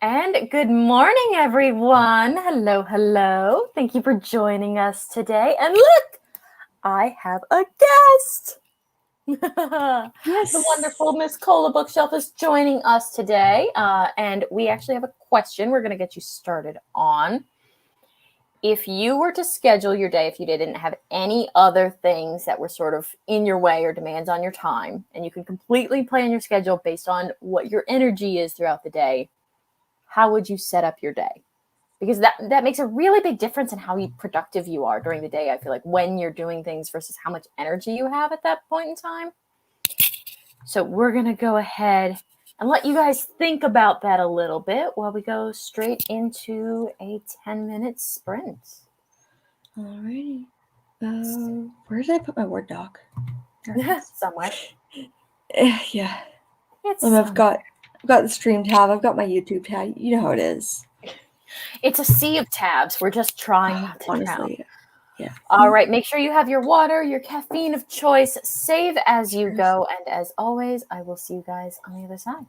And good morning, everyone. Hello, hello. Thank you for joining us today. And look, I have a guest. Yes. The wonderful Miss CollaBookshelf is joining us today. And we actually have a question we're going to get you started on. If you were to schedule your day, if you didn't have any other things that were sort of in your way or demands on your time, and you could completely plan your schedule based on what your energy is throughout the day, how would you set up your day? Because that makes a really big difference in how productive you are during the day. I feel like when you're doing things versus how much energy you have at that point in time. So we're going to go ahead and let you guys think about that a little bit while we go straight into a 10-minute sprint. Alrighty. Where did I put my Word doc? Somewhere. Yeah. It's I've got the Stream tab. I've got my YouTube tab. You know how it is. It's a sea of tabs. We're just trying not to drown. Honestly, yeah. All right, make sure you have your water, your caffeine of choice. Save as you go. And as always, I will see you guys on the other side.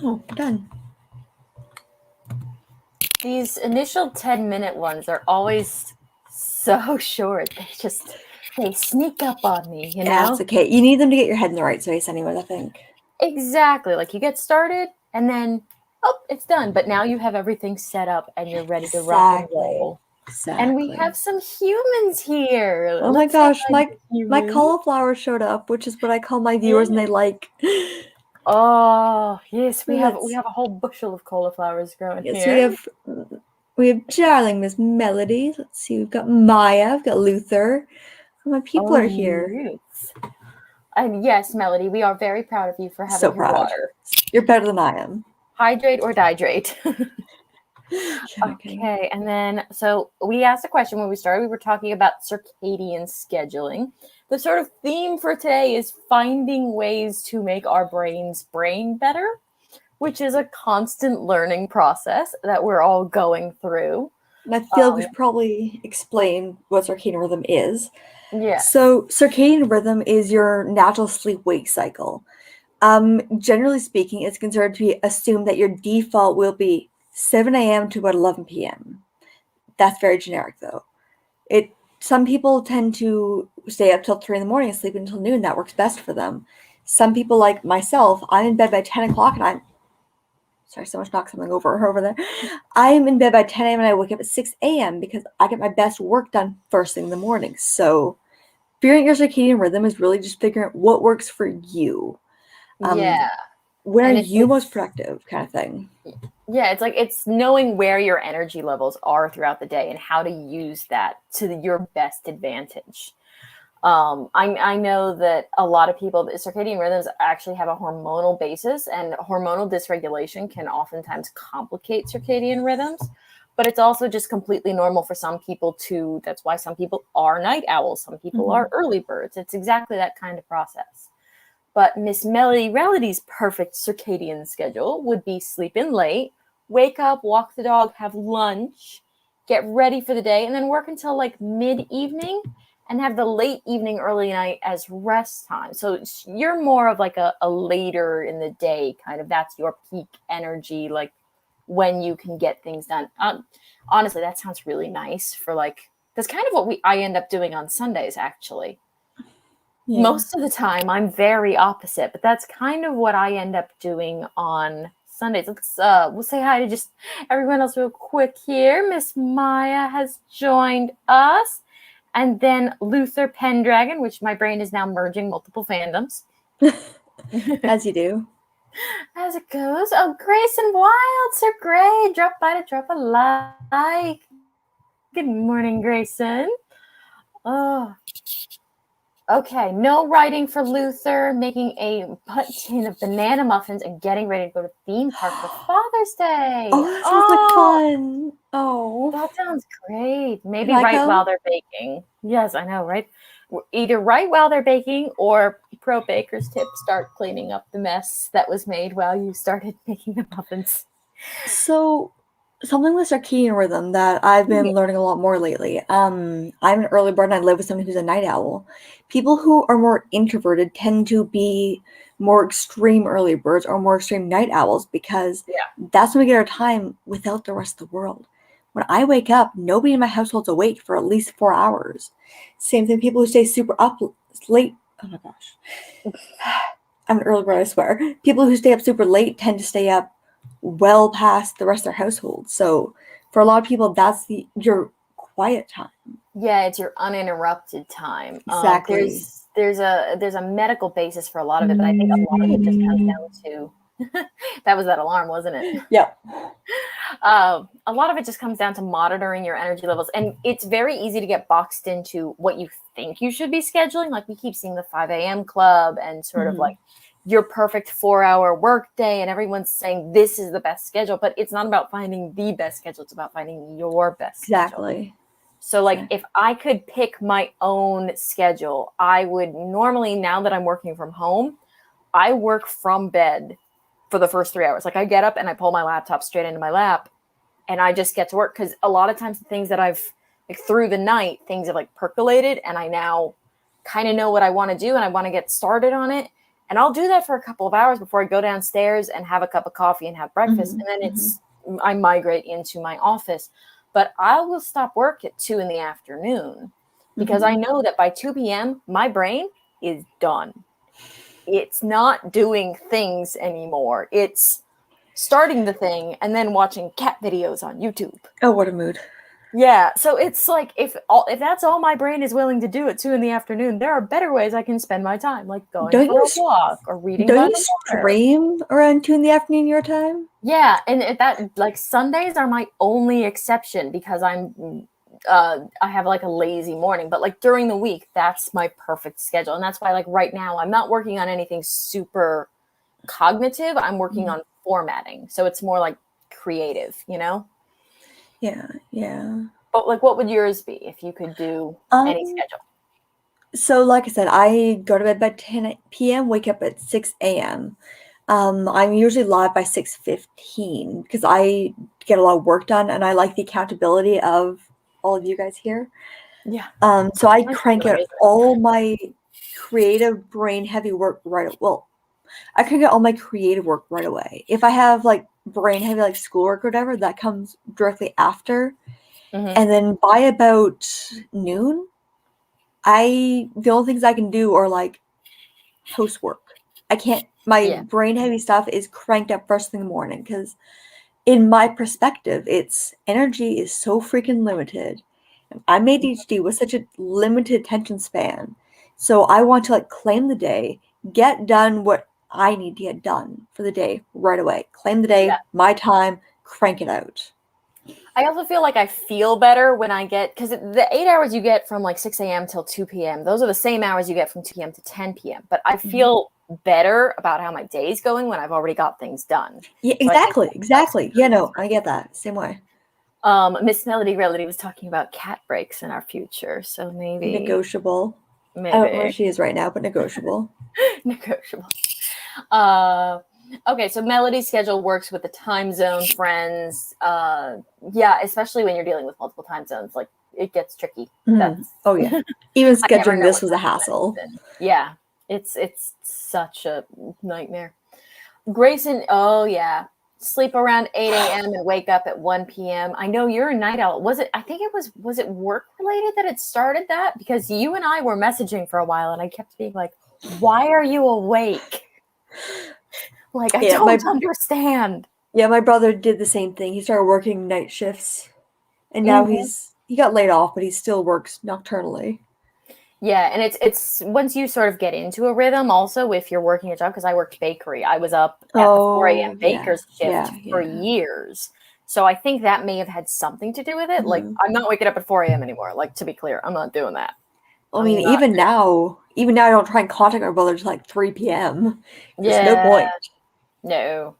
Oh, we're done. These initial 10-minute ones are always so short. They sneak up on me, you know? Yeah, it's okay. You need them to get your head in the right space anyways, I think. Exactly. Like you get started and then, oh, it's done. But now you have everything set up and you're ready to rock and roll. Exactly. And we have some humans here. Oh my gosh, my cauliflower showed up, which is what I call my viewers, and they like. Oh yes, we have a whole bushel of cauliflowers growing here. We have darling Miss Melody. Let's see, we've got Maya, we've got Luther. My people are here. Yes. And yes, Melody, we are very proud of you for having your water. You're better than I am. Hydrate or dihydrate. Okay, and then so we asked a question when we started. We were talking about circadian scheduling. The sort of theme for today is finding ways to make our brain better, which is a constant learning process that we're all going through. And I feel like we should probably explain what circadian rhythm is. Yeah. So circadian rhythm is your natural sleep-wake cycle. Generally speaking, it's considered to be assumed that your default will be 7 a.m. to about 11 p.m. That's very generic, though. Some people tend to stay up till 3 in the morning and sleep until noon. That works best for them. Some people, like myself, I'm in bed by 10 o'clock, and sorry, someone knocked something over there. I'm in bed by 10 a.m. and I wake up at 6 a.m. because I get my best work done first thing in the morning. So figuring your circadian rhythm is really just figuring out what works for you. Yeah. When are you most productive, kind of thing. Yeah, it's knowing where your energy levels are throughout the day and how to use that to your best advantage. I know that a lot of people, circadian rhythms actually have a hormonal basis, and hormonal dysregulation can oftentimes complicate circadian rhythms, but it's also just completely normal for some people to, that's why some people are night owls, some people are early birds. It's exactly that kind of process. But Miss Melody Reality's perfect circadian schedule would be sleep in late, wake up, walk the dog, have lunch, get ready for the day, and then work until like mid-evening and have the late evening, early night as rest time. So you're more of like a later in the day kind of, that's your peak energy, like when you can get things done. Honestly, that sounds really nice for like, that's kind of what I end up doing on Sundays, actually. Yeah. Most of the time, I'm very opposite, but that's kind of what I end up doing on Sundays. We'll say hi to just everyone else real quick here. Miss Maya has joined us. And then Luther Pendragon, which my brain is now merging multiple fandoms. As you do. As it goes. Oh, Grace and Wild, Sir Gray, drop by to drop a like. Good morning, Grayson. Oh. Okay, no writing for Luther, making a tin of banana muffins and getting ready to go to theme park for Father's Day. Oh, that sounds like fun. Oh. That sounds great. Maybe write while they're baking. Yes, I know, right? Either write while they're baking or pro baker's tip, start cleaning up the mess that was made while you started making the muffins. So something with circadian rhythm that I've been learning a lot more lately. I'm an early bird and I live with someone who's a night owl. People who are more introverted tend to be more extreme early birds or more extreme night owls because that's when we get our time without the rest of the world. When I wake up, nobody in my household's awake for at least 4 hours. Same thing, people who stay super up late. Oh my gosh. I'm an early bird, I swear. People who stay up super late tend to stay up well past the rest of their household. So for a lot of people, that's your quiet time. Yeah, it's your uninterrupted time. Exactly. There's a medical basis for a lot of it, but I think a lot of it just comes down to that was that alarm, wasn't it? Yep. A lot of it just comes down to monitoring your energy levels, and it's very easy to get boxed into what you think you should be scheduling. Like we keep seeing the 5 a.m. club and sort of like your perfect 4-hour work day, and everyone's saying this is the best schedule, but it's not about finding the best schedule. It's about finding your best schedule. So like if I could pick my own schedule, I would normally, now that I'm working from home, I work from bed for the first 3 hours. Like I get up and I pull my laptop straight into my lap and I just get to work. Cause a lot of times the things that I've like through the night, things have like percolated and I now kind of know what I want to do and I want to get started on it. And I'll do that for a couple of hours before I go downstairs and have a cup of coffee and have breakfast. And then I migrate into my office. But I will stop work at 2 p.m. because I know that by 2 p.m., my brain is done. It's not doing things anymore. It's starting the thing and then watching cat videos on YouTube. Oh, what a mood. Yeah, so it's like if that's all my brain is willing to do at 2 p.m, there are better ways I can spend my time, like going for a walk or reading. Don't you stream around 2 p.m. your time? Yeah, and that like Sundays are my only exception because I have like a lazy morning, but like during the week, that's my perfect schedule, and that's why like right now I'm not working on anything super cognitive. I'm working on formatting, so it's more like creative, you know. Yeah. But like, what would yours be if you could do any schedule? So like I said, I go to bed by 10 p.m., wake up at 6 a.m. I'm usually live by 6:15 because I get a lot of work done and I like the accountability of all of you guys here. Yeah. So I Nice crank out all my creative brain heavy work I can get all my creative work right away. If I have like brain heavy like schoolwork or whatever, that comes directly after. And then by about noon, the only things I can do are like housework. I can't, my brain heavy stuff is cranked up first thing in the morning because in my perspective, its energy is so freaking limited. I'm ADHD with such a limited attention span. So I want to like claim the day, get done what I need to get done for the day right away. Claim the day, my time, crank it out. I also feel like I feel better when I get, because the 8 hours you get from like 6 a.m. till 2 p.m., those are the same hours you get from 2 p.m. to 10 p.m. But I feel better about how my day's going when I've already got things done. Yeah, exactly. Yeah, no, I get that. Same way. Miss Melody Reality was talking about cat breaks in our future, so maybe negotiable. I don't know where she is right now, but negotiable. Negotiable. Okay, so Melody's schedule works with the time zone friends. Yeah, especially when you're dealing with multiple time zones, like it gets tricky. Oh yeah, even scheduling this was a hassle. Yeah, it's such a nightmare. Grayson, oh yeah, sleep around 8 a.m. and wake up at 1 p.m. I know you're a night owl. Was it work related that it started that? Because you and I were messaging for a while and I kept being like, why are you awake? Like, I don't understand. Yeah, my brother did the same thing. He started working night shifts and now he got laid off, but he still works nocturnally. Yeah, and it's once you sort of get into a rhythm also if you're working a job, because I worked bakery. I was up at the 4 a.m. baker's shift for years. So I think that may have had something to do with it. Like, I'm not waking up at 4 a.m. anymore. Like, to be clear, I'm not doing that. I mean, even now I don't try and contact my brother till like 3 p.m. There's no point. No.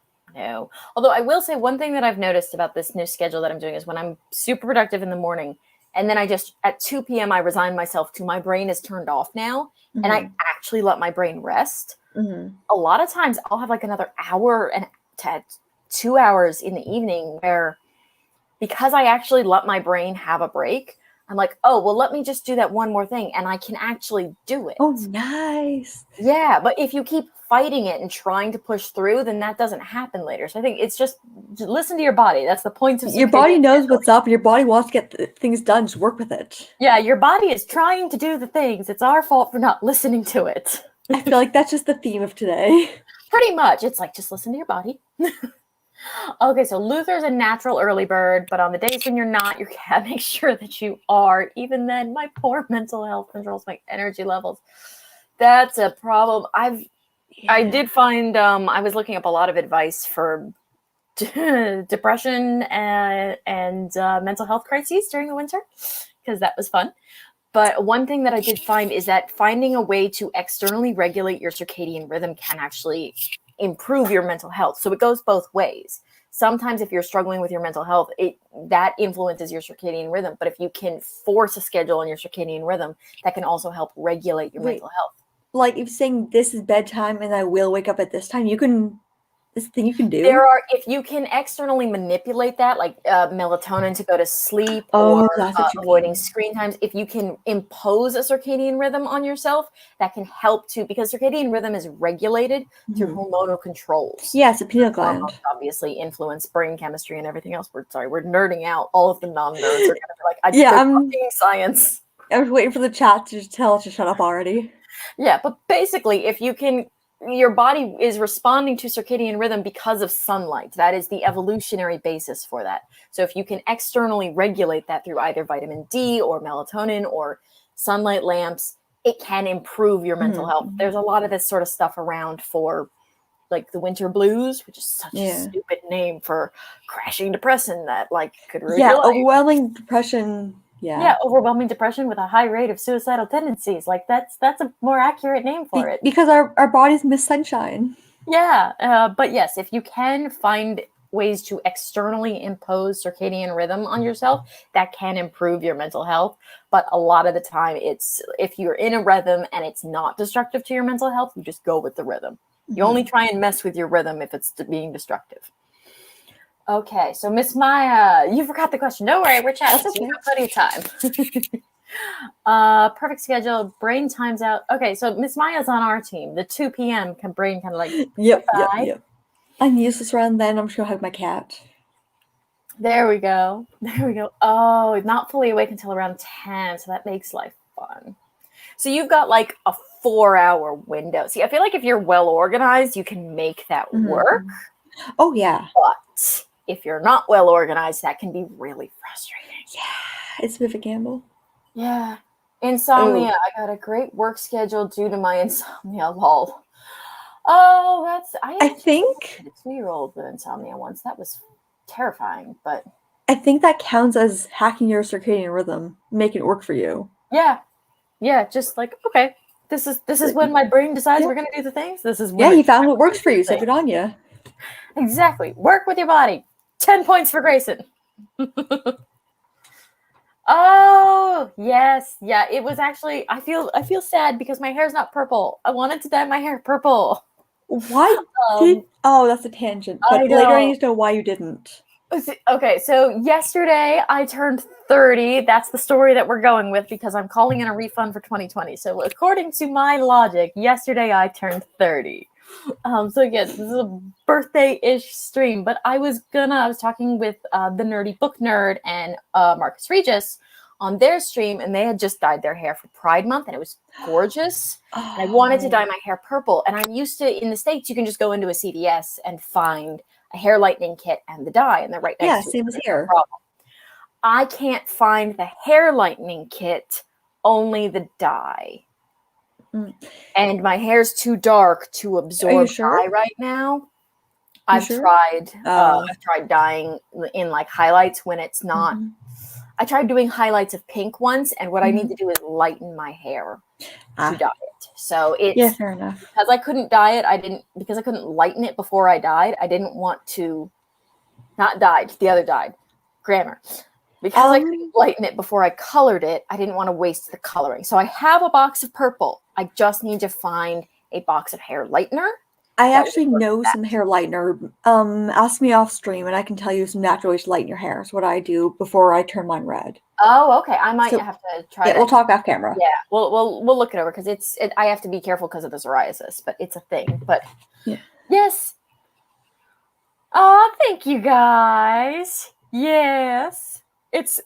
Although I will say one thing that I've noticed about this new schedule that I'm doing is when I'm super productive in the morning, and then I just, at 2 p.m., I resign myself to my brain is turned off now, and I actually let my brain rest. A lot of times I'll have like another hour and 2 hours in the evening where, because I actually let my brain have a break, I'm like, oh, well, let me just do that one more thing, and I can actually do it. Oh, nice. Yeah, but if you keep fighting it and trying to push through, then that doesn't happen later. So I think it's just listen to your body. That's the point of your body knows what's up. Your body wants to get things done. Just work with it. Yeah, your body is trying to do the things. It's our fault for not listening to it. I feel like that's just the theme of today. Pretty much. It's like, just listen to your body. Okay, so Luther's a natural early bird, but on the days when you're not, you gotta make sure that you are. Even then, my poor mental health controls my energy levels. That's a problem. I did find, I was looking up a lot of advice for depression and mental health crises during the winter, because that was fun. But one thing that I did find is that finding a way to externally regulate your circadian rhythm can actually improve your mental health. So it goes both ways. Sometimes if you're struggling with your mental health, that influences your circadian rhythm. But if you can force a schedule on your circadian rhythm, that can also help regulate your mental health. Like, if saying this is bedtime and I will wake up at this time, this thing you can do. If you can externally manipulate that, like melatonin to go to sleep, or avoiding screen times, if you can impose a circadian rhythm on yourself, that can help too, because circadian rhythm is regulated through hormonal controls. Yeah, it's a pineal gland. Hormones obviously influence brain chemistry and everything else. We're nerding out. All of the non-nerds are going to be like, I'm talking science. I was waiting for the chat to tell us to shut up already. Yeah, but basically, if you can, your body is responding to circadian rhythm because of sunlight. That is the evolutionary basis for that. So if you can externally regulate that through either vitamin D or melatonin or sunlight lamps, it can improve your mental health. There's a lot of this sort of stuff around for like the winter blues, which is such a stupid name for crashing depression that like could ruin your life. Overwhelming depression. Yeah, overwhelming depression with a high rate of suicidal tendencies. Like that's a more accurate name for it. Because our bodies miss sunshine. Yeah, but yes, if you can find ways to externally impose circadian rhythm on yourself that can improve your mental health. But a lot of the time, it's if you're in a rhythm and it's not destructive to your mental health, you just go with the rhythm. You only try and mess with your rhythm if it's being destructive. Okay, so Miss Maya, you forgot the question. Don't worry, we're chatting. That's okay. You have plenty of time. Perfect schedule. Brain times out. Okay, so Miss Maya's on our team. The 2 p.m. brain kind of like Yep. I'm useless around then. I'm just gonna hug my cat. There we go. Oh, not fully awake until around 10, so that makes life fun. So you've got like a 4-hour window. See, I feel like if you're well organized, you can make that work. Oh yeah. But if you're not well organized, that can be really frustrating. Yeah, it's a bit of a gamble. Yeah. Insomnia. I got a great work schedule due to my insomnia. Lol. Oh, I think had a 2-year-old with insomnia once. That was terrifying, but I think that counts as hacking your circadian rhythm, making it work for you. Yeah. Just like, okay, this is when my brain decides we're gonna do the things. This is when you found what works for you, so good on you. Exactly. Work with your body. 10 points for Grayson. Oh, yes. Yeah, it was actually I feel sad because my hair's not purple. I wanted to dye my hair purple. Why that's a tangent. But later I need to know why you didn't. Okay, so yesterday I turned 30. That's the story that we're going with because I'm calling in a refund for 2020. So according to my logic, yesterday I turned 30. So yes, this is a birthday-ish stream, but I was talking with the Nerdy Book Nerd and Marcus Regis on their stream, and they had just dyed their hair for Pride Month, and it was gorgeous. And I wanted to dye my hair purple, and I'm used to, in the States, you can just go into a CVS and find a hair lightening kit and the dye, and they're right next to same as here. I can't find the hair lightening kit, only the dye. And my hair's too dark to absorb dye right now. I've tried dyeing in like highlights when it's not. I tried doing highlights of pink once, and what I need to do is lighten my hair to dye it. So it's fair enough. Because I couldn't dye it, because I couldn't lighten it before I dyed, I didn't want to not dyed, the other dyed. Grammar. Because I couldn't lighten it before I colored it, I didn't want to waste the coloring. So I have a box of purple. I just need to find a box of hair lightener. I actually know some hair lightener. Ask me off stream and I can tell you some natural ways to lighten your hair. It's what I do before I turn mine red. Oh, okay. I might have to try that. We'll talk off camera. Yeah, we'll look it over because I have to be careful because of the psoriasis, but it's a thing. But yes. Oh, thank you guys. Yes. It's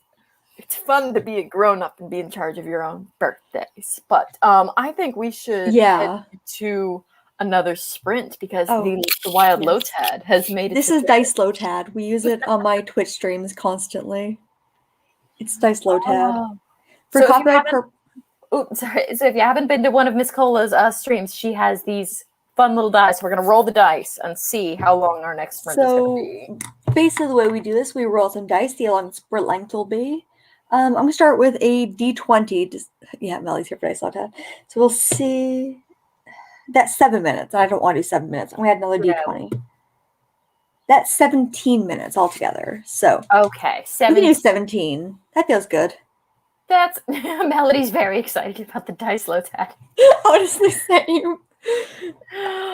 fun to be a grown-up and be in charge of your own birthdays. But I think we should head to another sprint because the Wild Lotad has made it. This is Dice Lotad. We use it on my Twitch streams constantly. It's Dice Lotad. For copyright sorry. So if you haven't been to one of Miss Cola's streams, she has these fun little dice. We're going to roll the dice and see how long our next sprint is going to be. Basically the way we do this, we roll some dice, see how long the sprint length will be. I'm going to start with a D20. Melly's here for Dice Lotad. So we'll see. That's 7 minutes. I don't want to do 7 minutes. I'm going to add another D20. That's 17 minutes altogether. So okay, 17. We can do 17. That feels good. That's Melody's very excited about the Dice Lotad. Honestly, same.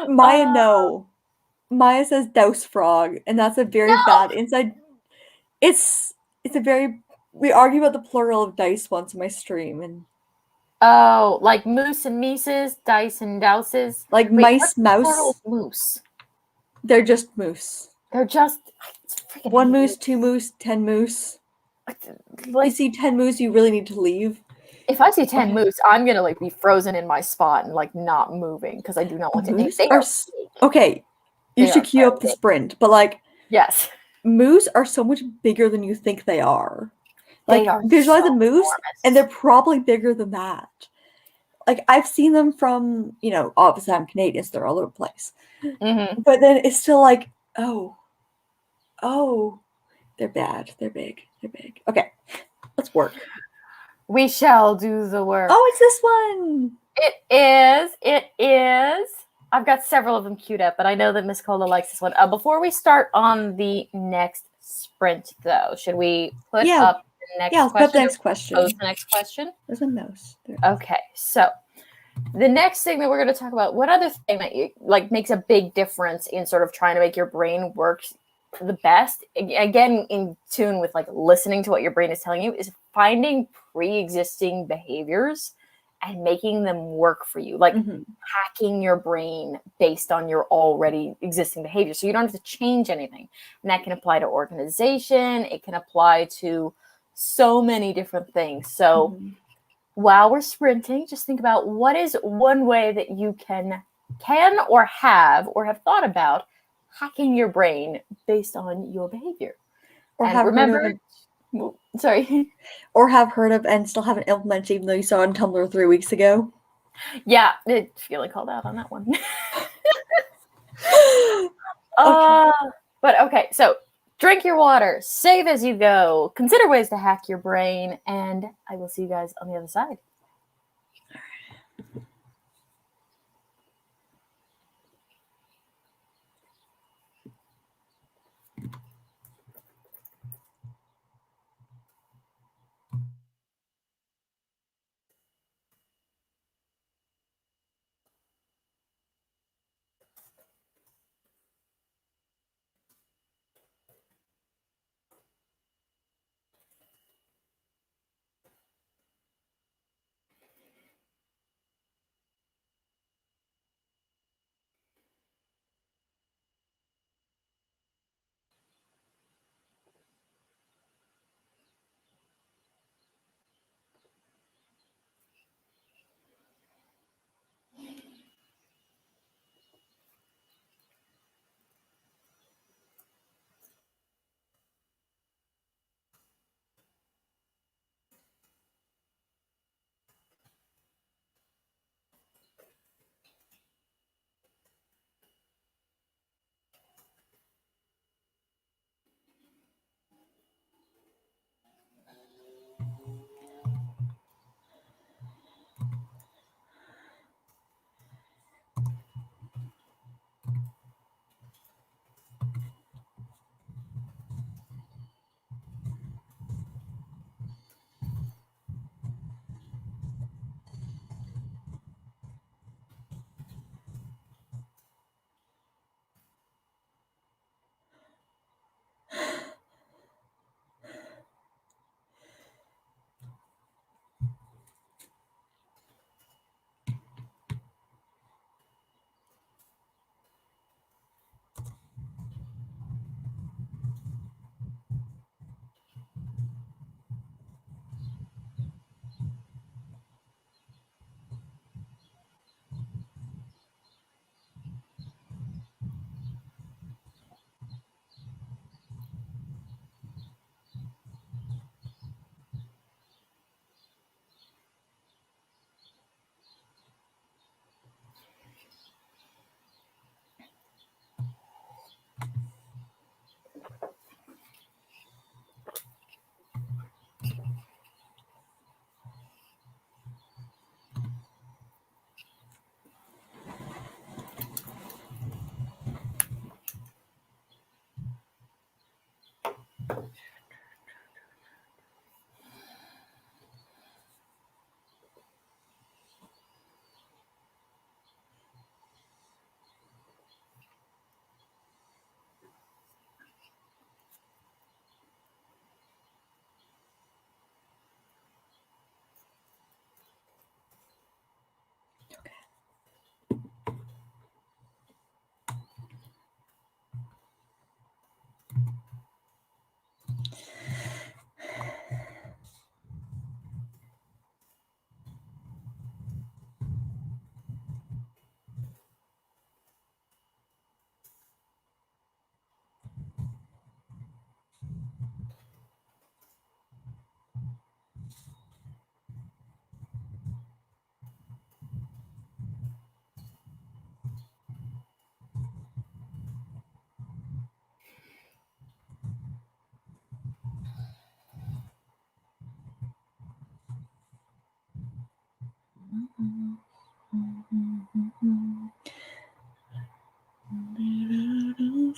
Maya, no. Maya says Douse Frog, and that's a very bad inside. It's a very. We argue about the plural of dice once in my stream, and like moose and mises, dice and douses. Like mice, mouse, moose. They're just moose. They're just 1 moose, 2 moose, 10 moose. Like, you see 10 moose, you really need to leave. If I see 10 moose, I'm gonna be frozen in my spot and not moving because I do not want to. They are okay. You should queue up the sprint, but yes, moose are so much bigger than you think they are. They are visualize a moose, and they're probably bigger than that. I've seen them from, obviously I'm Canadian, so they're all over the place. Mm-hmm. But then it's still oh, they're bad. They're big. They're big. Okay, let's work. We shall do the work. Oh, it's this one. It is. I've got several of them queued up, but I know that Miss Cola likes this one. Before we start on the next sprint, though, should we put up the next let's question? put up the next question. Post the next question? There's a mouse there. Okay, so the next thing that we're going to talk about, what other thing that makes a big difference in sort of trying to make your brain work the best, again, in tune with listening to what your brain is telling you, is finding pre-existing behaviors and making them work for you, hacking your brain based on your already existing behavior. So you don't have to change anything. And that can apply to organization. It can apply to so many different things. So while we're sprinting, just think about what is one way that you can or have thought about hacking your brain based on your behavior. Or and have remember, or have heard of and still haven't implemented, even though you saw it on Tumblr 3 weeks ago. Yeah, feeling called out on that one. But okay, so drink your water, save as you go, consider ways to hack your brain, and I will see you guys on the other side.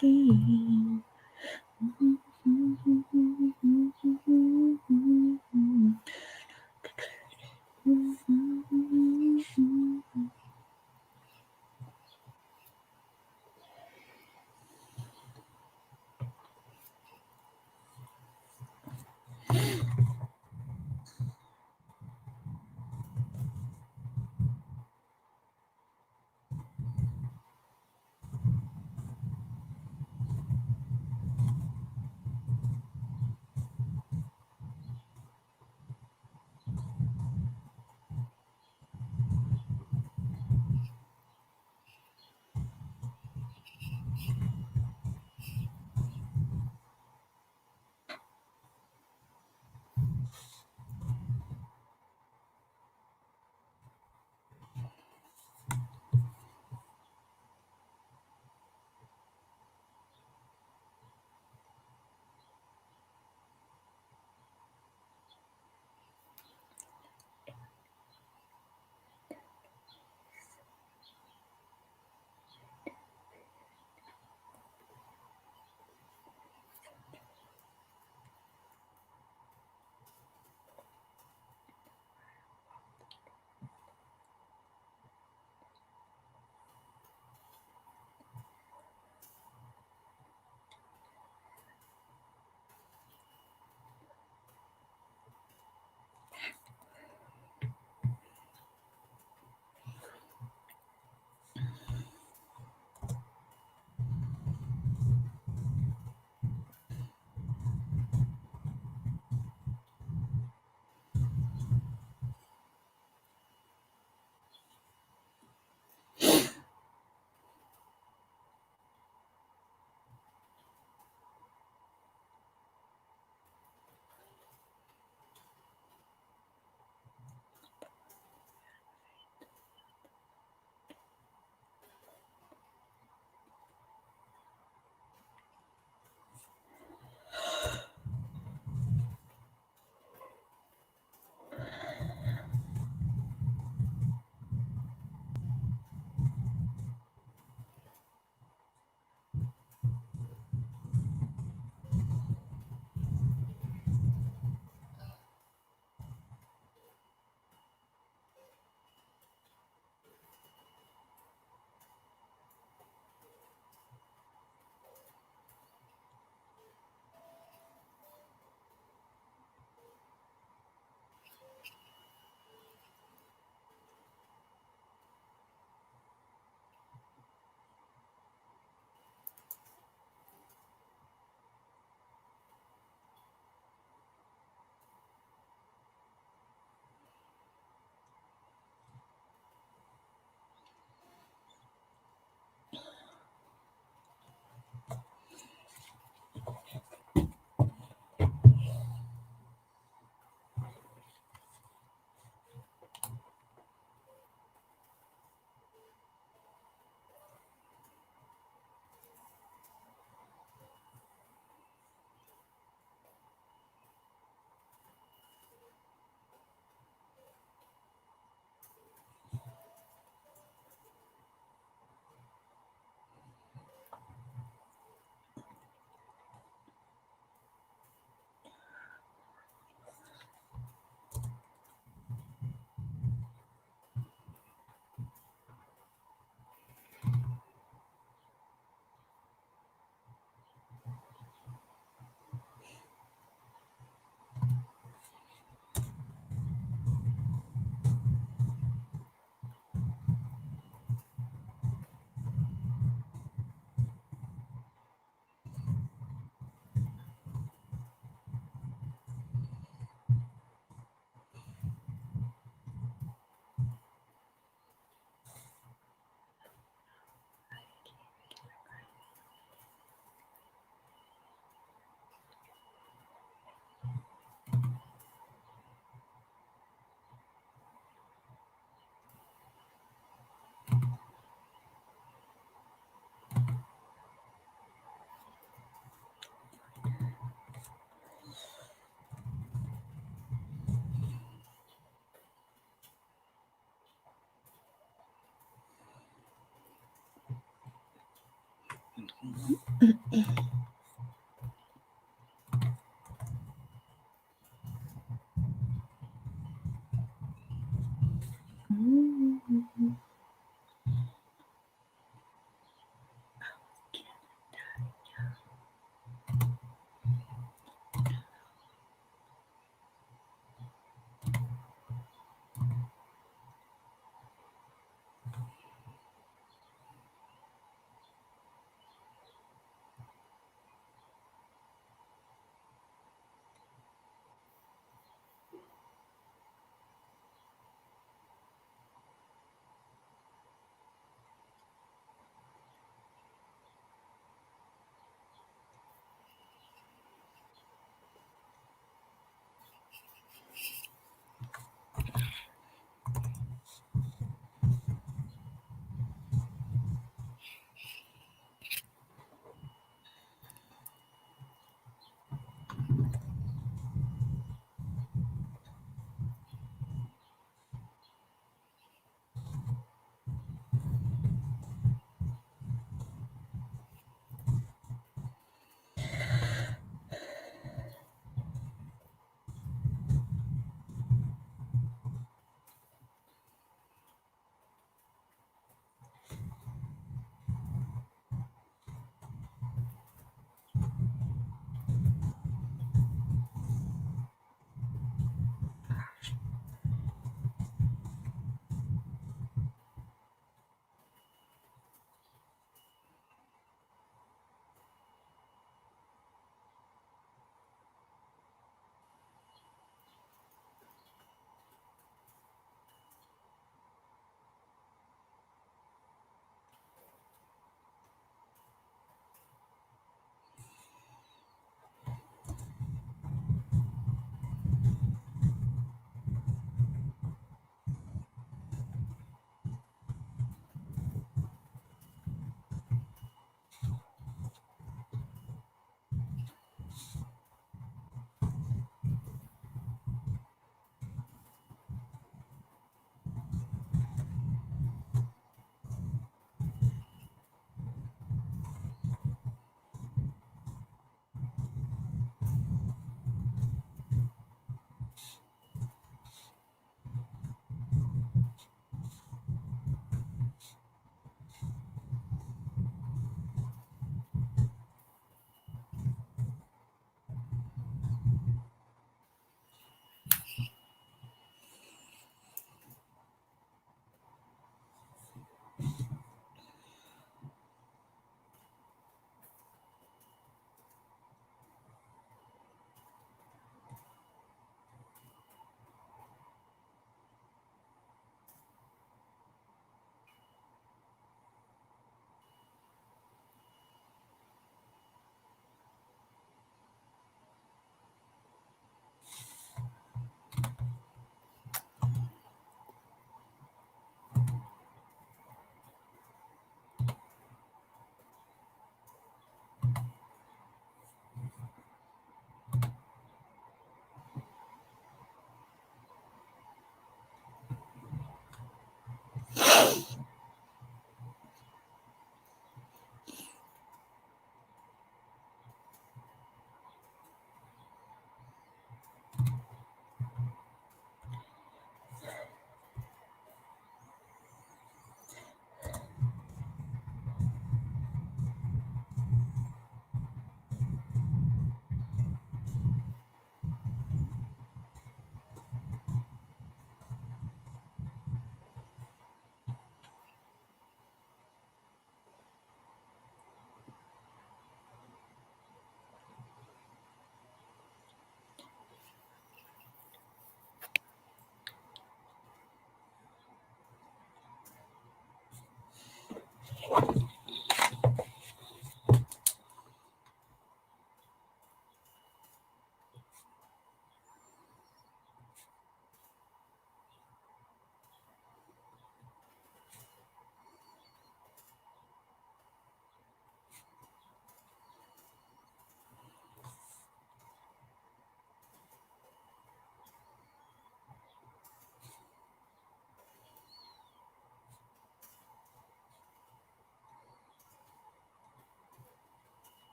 sleep.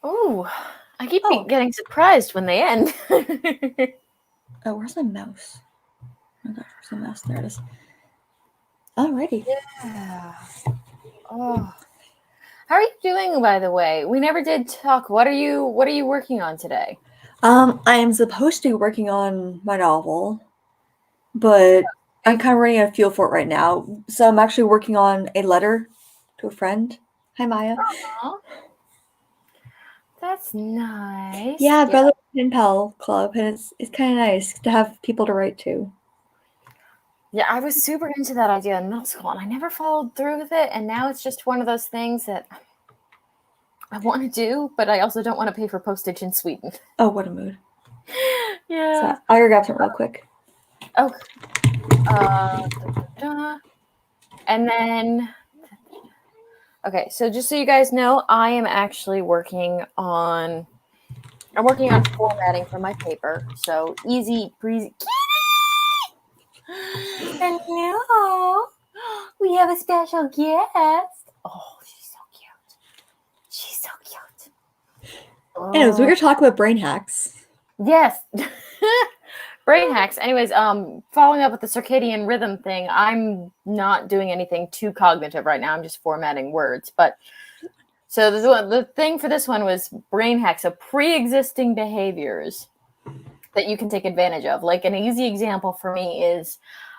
Ooh, I keep Oh. getting surprised when they end. Oh, where's my mouse? Oh my gosh, where's the mouse? There it is. Alrighty. Yeah. Oh. How are you doing, by the way? We never did talk. What are you working on today? I am supposed to be working on my novel, but I'm kind of running out of fuel for it right now. So I'm actually working on a letter to a friend. Hi, Maya. Aw. That's nice. Yeah, I've got a pen pal club, and it's kind of nice to have people to write to. Yeah, I was super into that idea in middle school, and I never followed through with it. And now it's just one of those things that I want to do, but I also don't want to pay for postage in Sweden. Oh, what a mood. Yeah. So I'll go grab some real quick. Oh. And then, okay, so just so you guys know, I am actually working on formatting for my paper. So easy breezy. Hello. We have a special guest. Oh, she's so cute. She's so cute. Anyways, we were talking about brain hacks. Yes. Brain hacks. Anyways, following up with the circadian rhythm thing, I'm not doing anything too cognitive right now. I'm just formatting words. But so the thing for this one was brain hacks, so pre-existing behaviors that you can take advantage of. Like an easy example for me is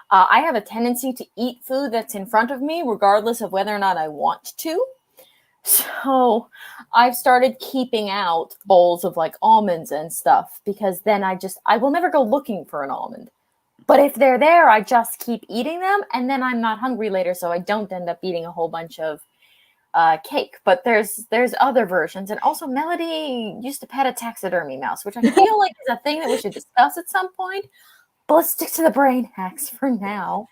I have a tendency to eat food that's in front of me, regardless of whether or not I want to. So I've started keeping out bowls of like almonds and stuff because then I will never go looking for an almond. But if they're there, I just keep eating them and then I'm not hungry later. So I don't end up eating a whole bunch of cake. But there's other versions. And also Melody used to pet a taxidermy mouse, which I feel like is a thing that we should discuss at some point. But let's stick to the brain hacks for now.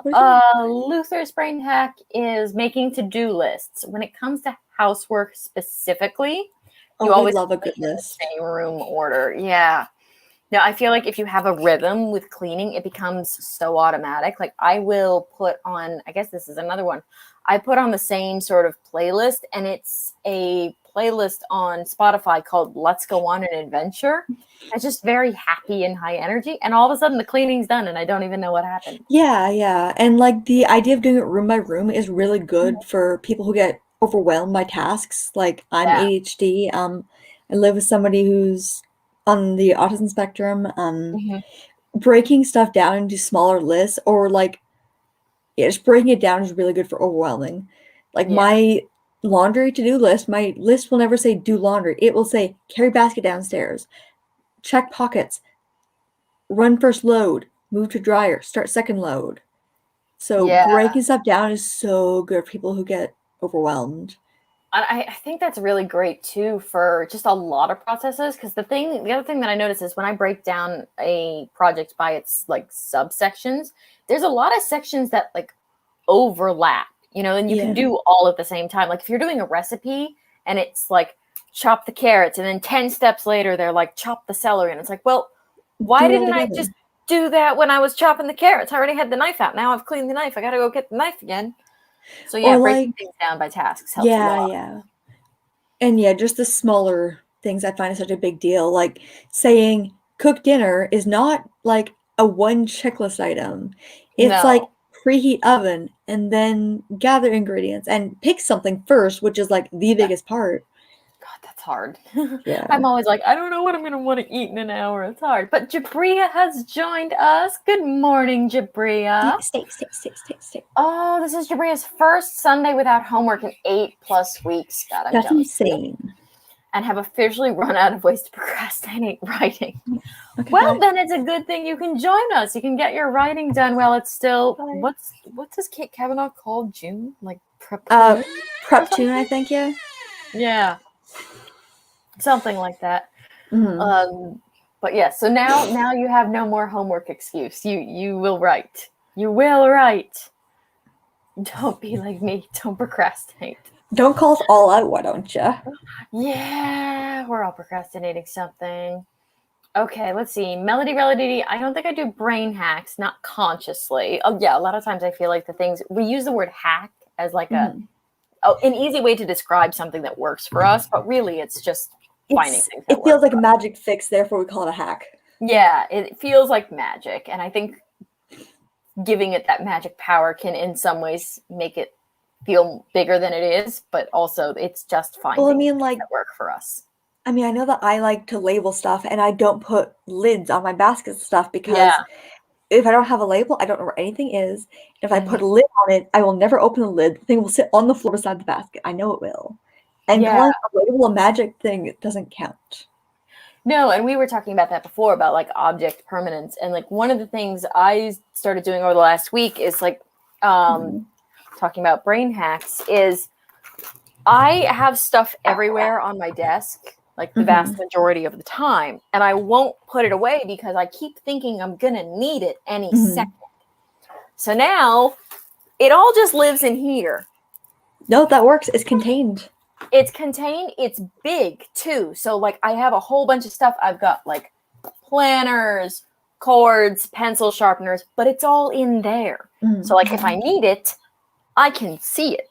Luther's brain hack is making to-do lists. When it comes to housework specifically, you always love a good list. Same room order. Yeah. Now, I feel like if you have a rhythm with cleaning, it becomes so automatic. Like I will put on, I guess this is another one. I put on the same sort of playlist, and it's a playlist on Spotify called Let's Go on an Adventure. It's just very happy and high energy. And all of a sudden the cleaning's done and I don't even know what happened. Yeah. And like the idea of doing it room by room is really good for people who get overwhelmed by tasks. Like I'm ADHD. I live with somebody who's on the autism spectrum. Breaking stuff down into smaller lists or like just breaking it down is really good for overwhelming. Like my laundry to-do list, my list will never say do laundry. It will say carry basket downstairs, check pockets, run first load, move to dryer, start second load. So breaking stuff down is so good for people who get overwhelmed. I think that's really great too for just a lot of processes, because the other thing that I notice is when I break down a project by its like subsections, there's a lot of sections that like overlap, and you can do all at the same time. Like if you're doing a recipe and it's like chop the carrots and then 10 steps later they're like chop the celery, and it's like, well, why didn't I just do that when I was chopping the carrots? I already had the knife out. Now I've cleaned the knife. I got to go get the knife again. So breaking things down by tasks helps a lot. Yeah. And just the smaller things I find is such a big deal. Like saying cook dinner is not like a one checklist item. It's like preheat oven and then gather ingredients and pick something first, which is like the biggest part. God, that's hard. Yeah. I'm always like, I don't know what I'm going to want to eat in an hour. It's hard. But Jabria has joined us. Good morning, Jabria. Stay. Oh, this is Jabria's first Sunday without homework in 8+ weeks. God, I'm That's insane. And have officially run out of ways to procrastinate writing. Okay, well, then it's a good thing you can join us. You can get your writing done while it's still, what does Kate Kavanaugh call June? Like prep tune, I think, yeah. Yeah. Something like that. Mm-hmm. But yeah, so now you have no more homework excuse. You will write. You will write. Don't be like me. Don't procrastinate. Don't call us all out, why don't you? Yeah, we're all procrastinating something. Okay, let's see. Melody, I don't think I do brain hacks, not consciously. Oh yeah, a lot of times I feel like the things we use the word hack as like a an easy way to describe something that works for us, but really it's just finding things that It feels work like a magic fix, therefore we call it a hack. Yeah, it feels like magic, and I think giving it that magic power can in some ways make it feel bigger than it is, but also it's just finding things that work for us. I mean, I know that I like to label stuff, and I don't put lids on my baskets and stuff because if I don't have a label, I don't know where anything is. If I put a lid on it, I will never open the lid. The thing will sit on the floor beside the basket. I know it will. And calling a label a magic thing, it doesn't count. No, and we were talking about that before, about like object permanence. And like one of the things I started doing over the last week is like talking about brain hacks is I have stuff everywhere on my desk, like the vast majority of the time, and I won't put it away because I keep thinking I'm going to need it any second. So now it all just lives in here. No, that works. It's contained. It's contained. It's big too. So like I have a whole bunch of stuff. I've got like planners, cords, pencil sharpeners, but it's all in there. So like if I need it, I can see it.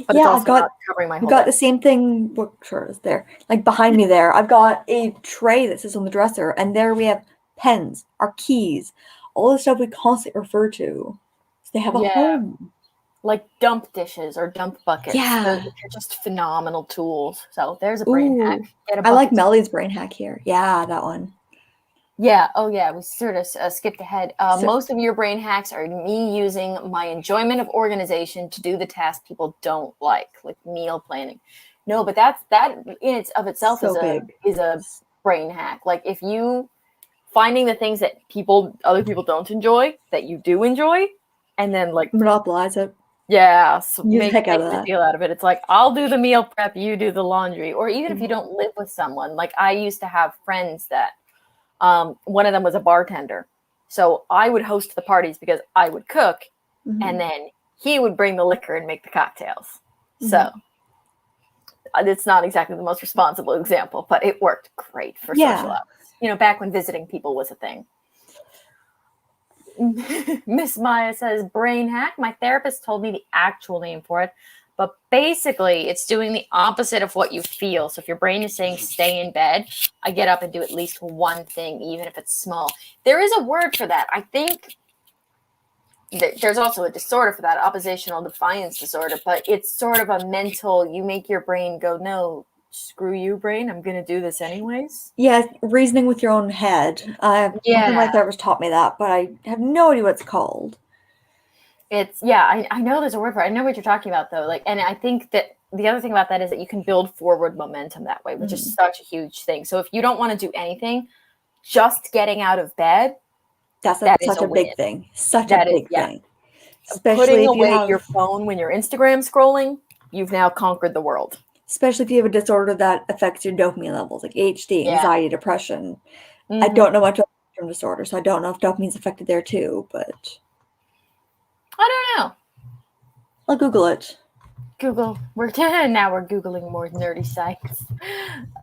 But it's also not covering my whole got the same thing. What shirt is there? Like behind me there, I've got a tray that sits on the dresser, and there we have pens, our keys, all the stuff we constantly refer to. So they have a home. Like dump dishes or dump buckets. Yeah. They're just phenomenal tools. So there's a brain hack. I like Melly's brain hack here. Yeah, that one. Yeah. Oh, yeah. We sort of skipped ahead. Most of your brain hacks are me using my enjoyment of organization to do the tasks people don't like meal planning. No, but that in itself is a brain hack. Like if you finding the things that other people don't enjoy that you do enjoy, and then like monopolize it. Yeah, so make a deal out of it. It's like, I'll do the meal prep, you do the laundry. Or even if you don't live with someone. Like I used to have friends that one of them was a bartender. So I would host the parties because I would cook, and then he would bring the liquor and make the cocktails. So it's not exactly the most responsible example, but it worked great for social hours. Back when visiting people was a thing. Miss Maya says, brain hack. My therapist told me the actual name for it, but basically it's doing the opposite of what you feel. So if your brain is saying stay in bed, I get up and do at least one thing, even if it's small. There is a word for that. I think there's also a disorder for that, oppositional defiance disorder, but it's sort of a mental, you make your brain go, no, screw you, brain, I'm going to do this anyways. Yeah, reasoning with your own head. My therapist taught me that, but I have no idea what it's called. I know there's a word for it. I know what you're talking about, though. And I think that the other thing about that is that you can build forward momentum that way, which is such a huge thing. So if you don't want to do anything, just getting out of bed, that's such a big thing. Such a big thing. Especially putting away your phone when you're Instagram scrolling, you've now conquered the world. Especially if you have a disorder that affects your dopamine levels, like ADHD, anxiety, depression. I don't know much about spectrum disorder, so I don't know if dopamine's affected there too, but I don't know. I'll Google it. Google. We're Googling more nerdy sites.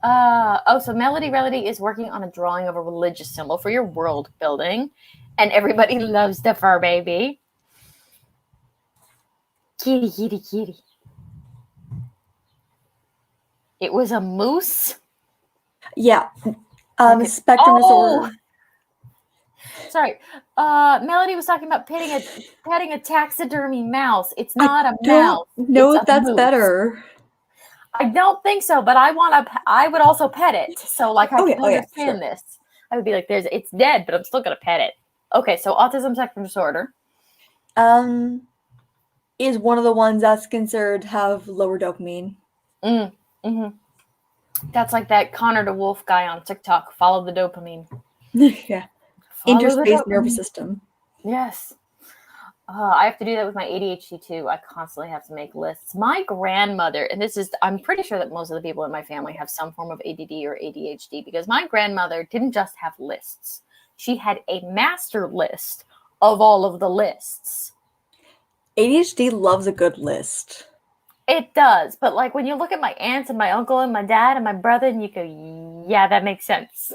So Melody is working on a drawing of a religious symbol for your world building, and everybody loves the fur baby. Kitty, kitty, kitty. It was a moose? Yeah. Spectrum disorder. Sorry. Melody was talking about petting a taxidermy mouse. It's not a mouse. No, that's better. I don't think so, but I would also pet it. So like I can understand this. I would be like, it's dead, but I'm still gonna pet it. Okay, so autism spectrum disorder. Is one of the ones that's considered have lower dopamine. That's like that Connor the Wolf guy on TikTok. Follow the dopamine. Yeah. Interspace nervous system. Yes. I have to do that with my ADHD too. I constantly have to make lists. My grandmother, and I'm pretty sure that most of the people in my family have some form of ADD or ADHD, because my grandmother didn't just have lists. She had a master list of all of the lists. ADHD loves a good list. It does, but like when you look at my aunts and my uncle and my dad and my brother, and you go, yeah, that makes sense.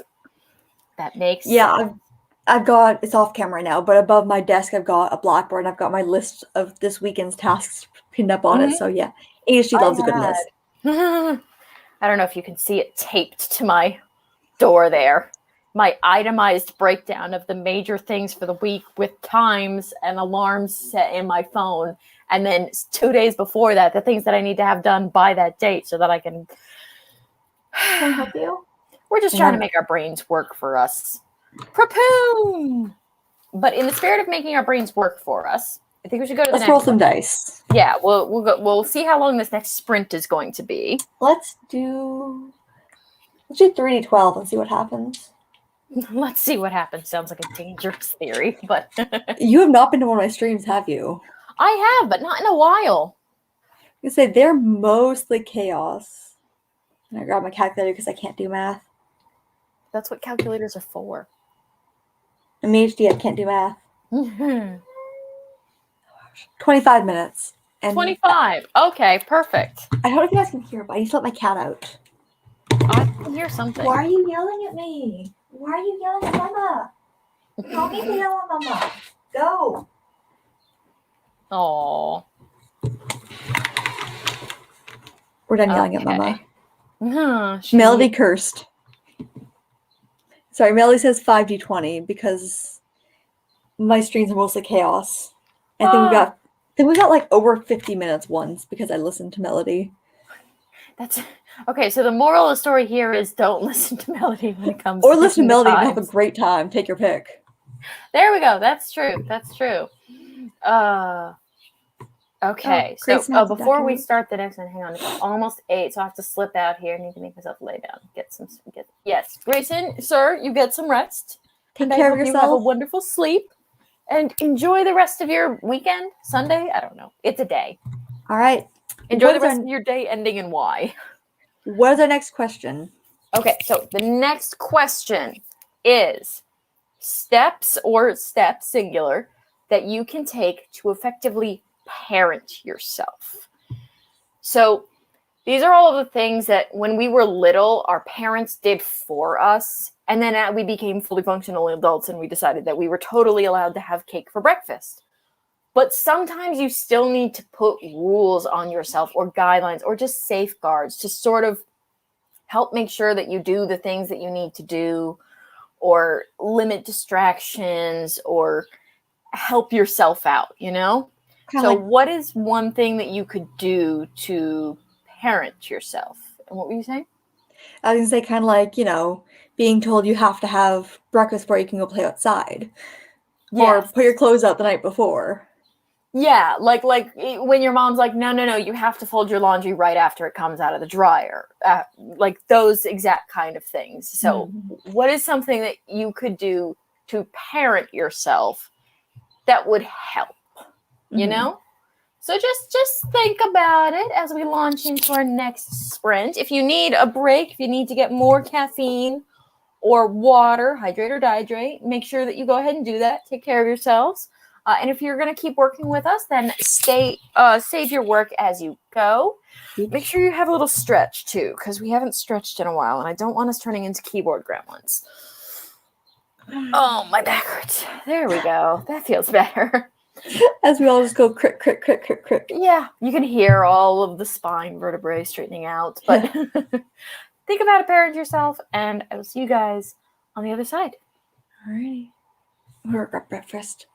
That makes sense. I've got, it's off camera now, but above my desk I've got a blackboard and I've got my list of this weekend's tasks pinned up on it. So yeah, ADHD loves a good list. I don't know if you can see it taped to my door there. My itemized breakdown of the major things for the week with times and alarms set in my phone. And then 2 days before that, the things that I need to have done by that date so that I can... Can I help you? We're just trying to make our brains work for us. Prapoon! But in the spirit of making our brains work for us, I think we should go to the next roll some dice. Yeah, we'll see how long this next sprint is going to be. Let's do 3d12 and see what happens. Let's see what happens. Sounds like a dangerous theory, but... You have not been to one of my streams, have you? I have, but not in a while. You say they're mostly chaos. And I grab my calculator because I can't do math. That's what calculators are for. I'm ADHD, I can't do math. 25 minutes. And 25. Okay, perfect. I don't know if you guys can hear, but I need to let my cat out. I can hear something. Why are you yelling at me? Why are you yelling at Mama? Don't need to yell at Mama. Go. Aww. We're done yelling at Mama. She... Melody cursed. Sorry, Melody says 5d20 because my streams are mostly chaos. I think we got like over 50 minutes once because I listened to Melody. That's okay. So the moral of the story here is don't listen to Melody when it comes. Or listen to Melody and have a great time. Take your pick. There we go. That's true. That's true. Okay. So before we start the next one, hang on. It's almost 8, so I have to slip out here. I need to make myself lay down. Yes, Grayson, sir, you get some rest. Take care of yourself. You have a wonderful sleep. And enjoy the rest of your weekend, Sunday. I don't know. It's a day. All right. Enjoy the rest of your day ending in Y. What is our next question? Okay, so the next question is steps singular that you can take to effectively parent yourself. So these are all of the things that when we were little, our parents did for us. And then we became fully functional adults and we decided that we were totally allowed to have cake for breakfast. But sometimes you still need to put rules on yourself or guidelines or just safeguards to sort of help make sure that you do the things that you need to do or limit distractions or help yourself out, you know? So what is one thing that you could do to parent yourself? And what were you saying? I was going to say kind of like, being told you have to have breakfast before you can go play outside. Yes. Or put your clothes out the night before. Yeah, like when your mom's like, no, you have to fold your laundry right after it comes out of the dryer. Like those exact kind of things. So what is something that you could do to parent yourself that would help? You know? So just think about it as we launch into our next sprint. If you need a break, if you need to get more caffeine or water, hydrate or dehydrate, make sure that you go ahead and do that. Take care of yourselves. And if you're going to keep working with us, then save your work as you go. Make sure you have a little stretch, too, because we haven't stretched in a while, and I don't want us turning into keyboard gremlins. Oh, my back hurts. There we go. That feels better. As we all just go crick, crick, crick, crick, crick. Yeah, you can hear all of the spine vertebrae straightening out. But think about it, parent yourself, and I will see you guys on the other side. All right. We're at breakfast.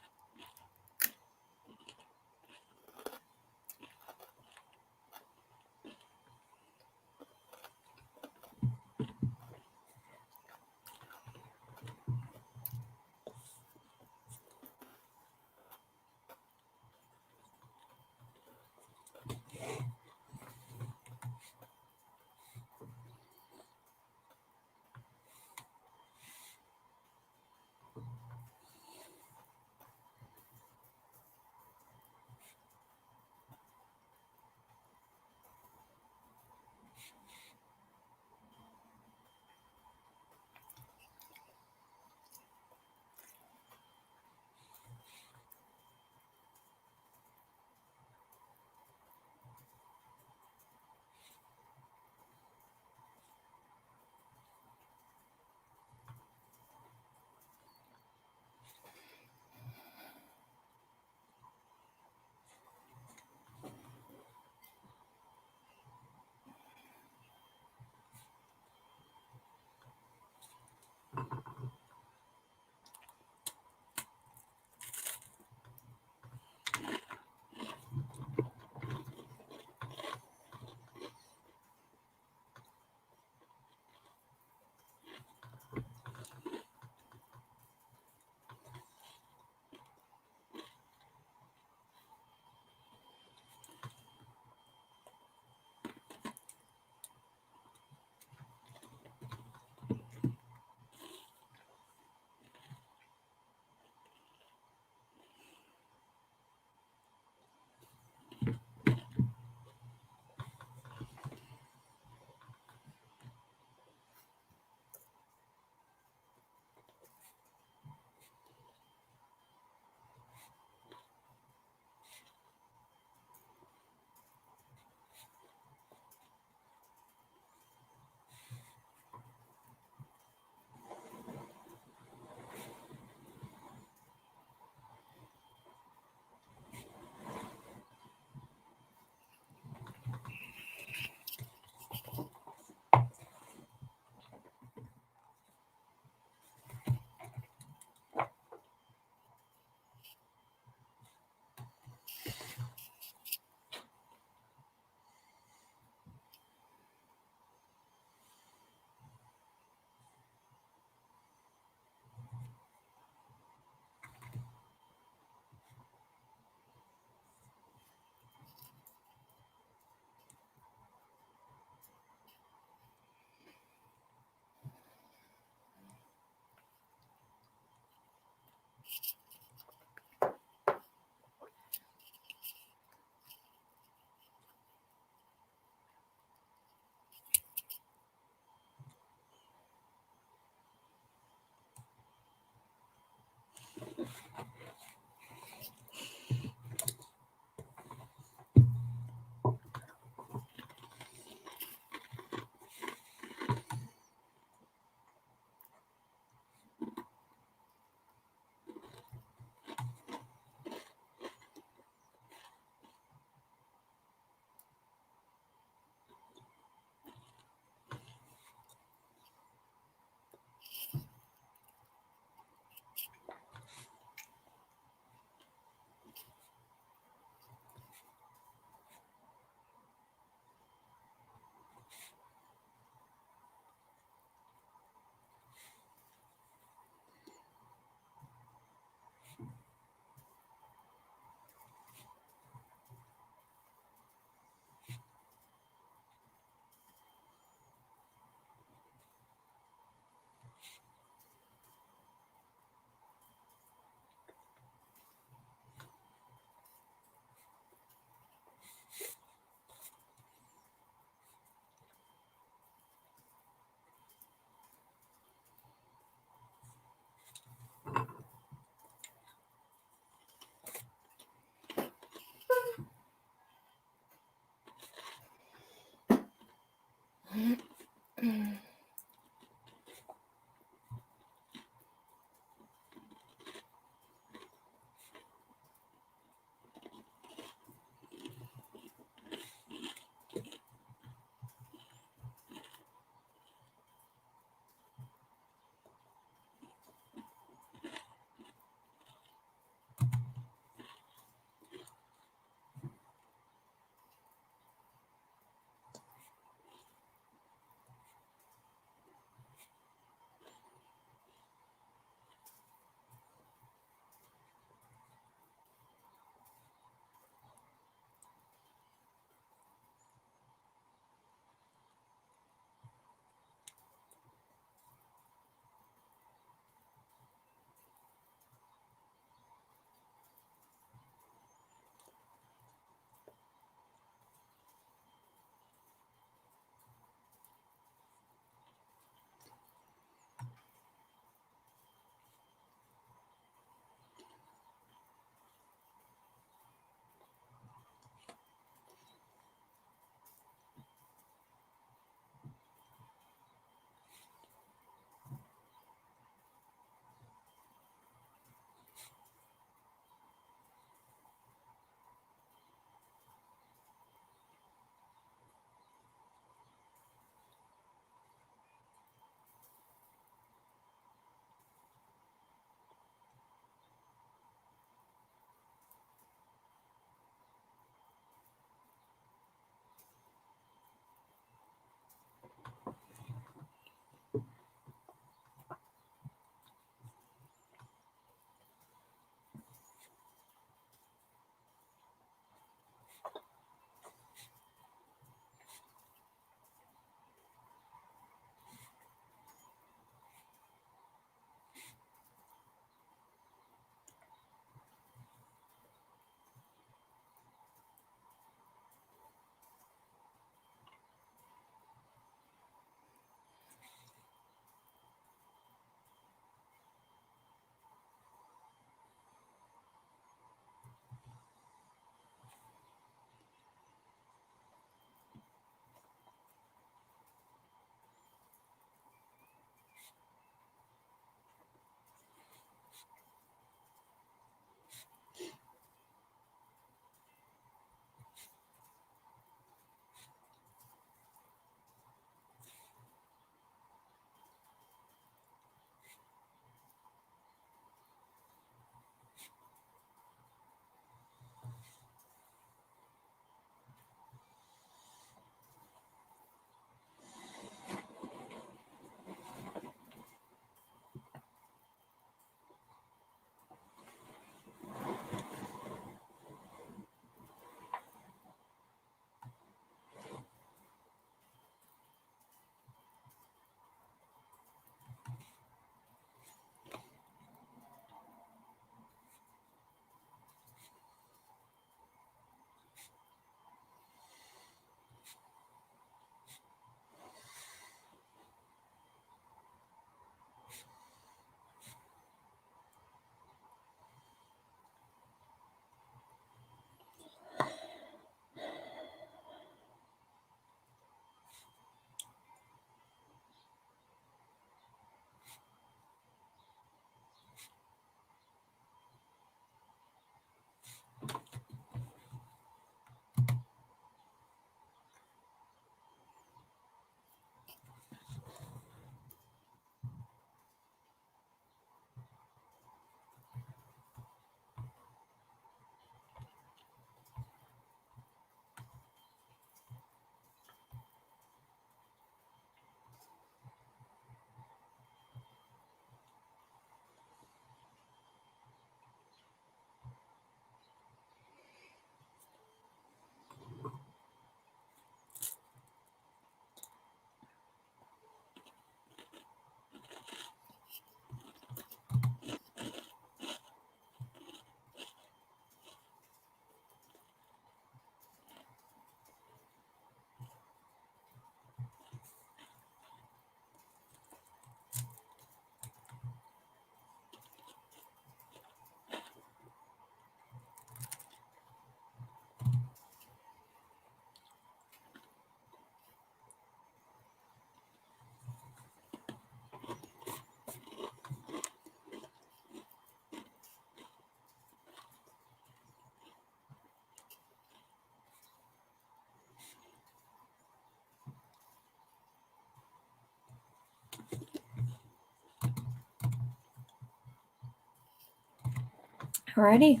Alrighty.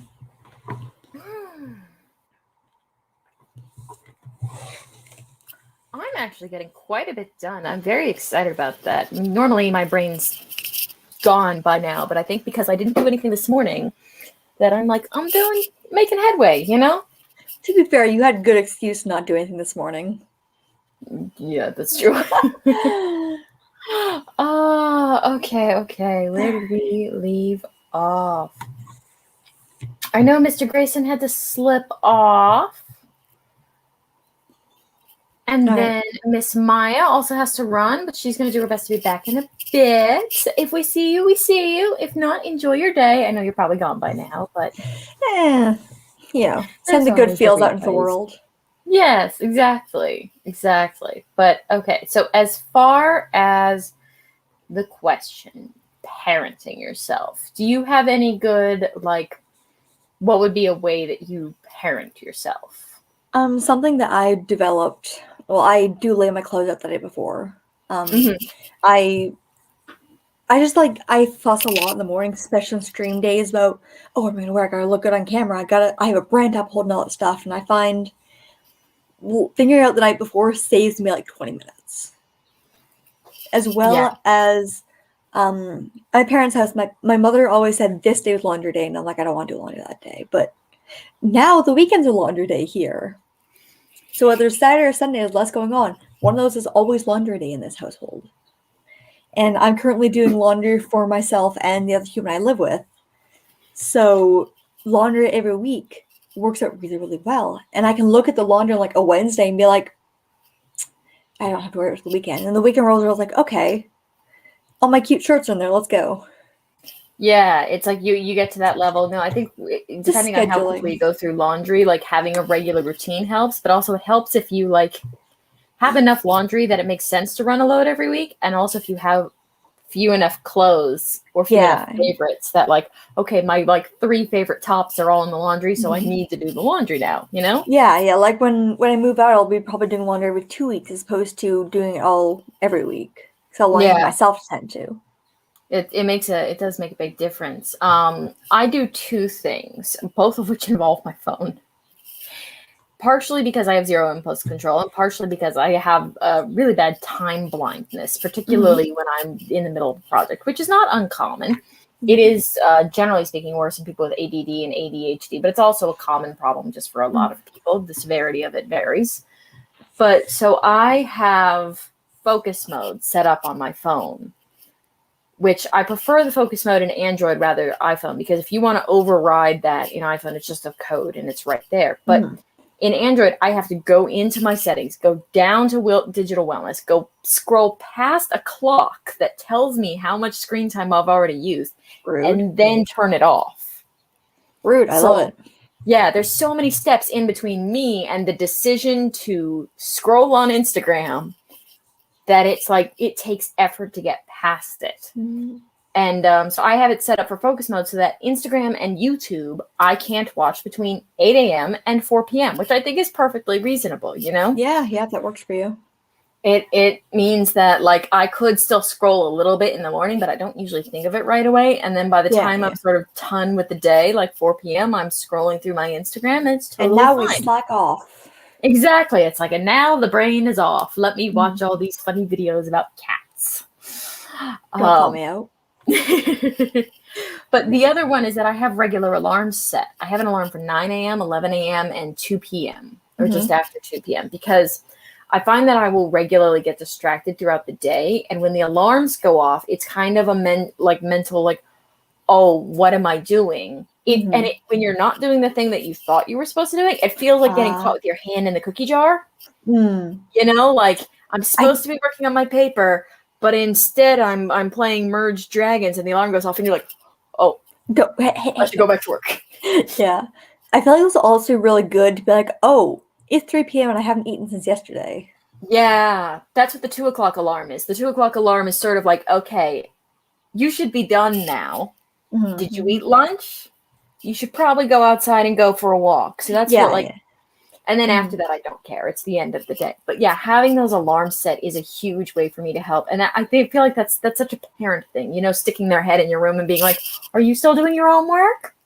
I'm actually getting quite a bit done. I'm very excited about that. Normally my brain's gone by now, but I think because I didn't do anything this morning that I'm making headway, you know? To be fair, you had good excuse to not do anything this morning. Yeah, that's true. Okay. Where did we leave off? I know Mr. Grayson had to slip off. And then Miss Maya also has to run, but she's going to do her best to be back in a bit. If we see you, we see you. If not, enjoy your day. I know you're probably gone by now, but... send the good feels out into the world. Yes, exactly. But, okay, so as far as the question, parenting yourself, do you have any good, what would be a way that you parent yourself? Something that I developed... Well, I do lay my clothes out the day before. I fuss a lot in the morning, especially on stream days about, oh, I'm going to wear, I gotta look good on camera, I have a brand up holding all that stuff, and I find figuring out the night before saves me 20 minutes. As well as my parents' house, my mother always said this day was laundry day, and I'm like, I don't want to do laundry that day. But now the weekends are laundry day here. So whether Saturday or Sunday, there's less going on. One of those is always laundry day in this household. And I'm currently doing laundry for myself and the other human I live with. So laundry every week works out really, really well. And I can look at the laundry on a Wednesday and be like, I don't have to wear it for the weekend. And the weekend rolls around okay, all my cute shirts are in there, let's go. Yeah, it's you get to that level. No, I think depending on how quickly you go through laundry, having a regular routine helps, but also it helps if you have enough laundry that it makes sense to run a load every week, and also if you have few enough clothes or few enough favorites that okay, my 3 favorite tops are all in the laundry, so I need to do the laundry now, you know? Yeah, when I move out, I'll be probably doing laundry every 2 weeks as opposed to doing it all every week. So I'll want myself to tend to. It does make a big difference. I do 2 things, both of which involve my phone. Partially because I have zero impulse control, and partially because I have a really bad time blindness, particularly when I'm in the middle of a project, which is not uncommon. It is, generally speaking, worse in people with ADD and ADHD, but it's also a common problem just for a lot of people. The severity of it varies. But so I have focus mode set up on my phone, which I prefer the focus mode in Android rather than iPhone, because if you want to override that in iPhone, it's just a code and it's right there. But in Android, I have to go into my settings, go down to digital wellness, go scroll past a clock that tells me how much screen time I've already used, and then turn it off. Rude, I love it. Yeah, there's so many steps in between me and the decision to scroll on Instagram that it's it takes effort to get past it. And so I have it set up for focus mode so that Instagram and YouTube, I can't watch between 8 a.m. and 4 p.m., which I think is perfectly reasonable, you know? Yeah, that works for you. It means that I could still scroll a little bit in the morning, but I don't usually think of it right away. And then by the time I'm sort of done with the day, 4 p.m., I'm scrolling through my Instagram, and it's totally fine. And now we slack off. Exactly. It's and now the brain is off. Let me watch all these funny videos about cats. Don't call me out. But the other one is that I have regular alarms set. I have an alarm for 9 a.m., 11 a.m., and 2 p.m. or just after 2 p.m. because I find that I will regularly get distracted throughout the day. And when the alarms go off, it's kind of a mental, oh, what am I doing? When you're not doing the thing that you thought you were supposed to do, it feels like getting caught with your hand in the cookie jar. You know, I'm supposed to be working on my paper, but instead I'm playing Merge Dragons, and the alarm goes off, and you're like, oh, I should go back to work. Yeah. I feel it was also really good to be oh, it's 3 p.m. and I haven't eaten since yesterday. Yeah, that's what the 2 o'clock alarm is. The 2 o'clock alarm is sort of okay, you should be done now. Did you eat lunch? You should probably go outside and go for a walk. So that's and then after that, I don't care. It's the end of the day. But yeah, having those alarms set is a huge way for me to help. And I feel like that's such a parent thing, sticking their head in your room and being like, are you still doing your homework?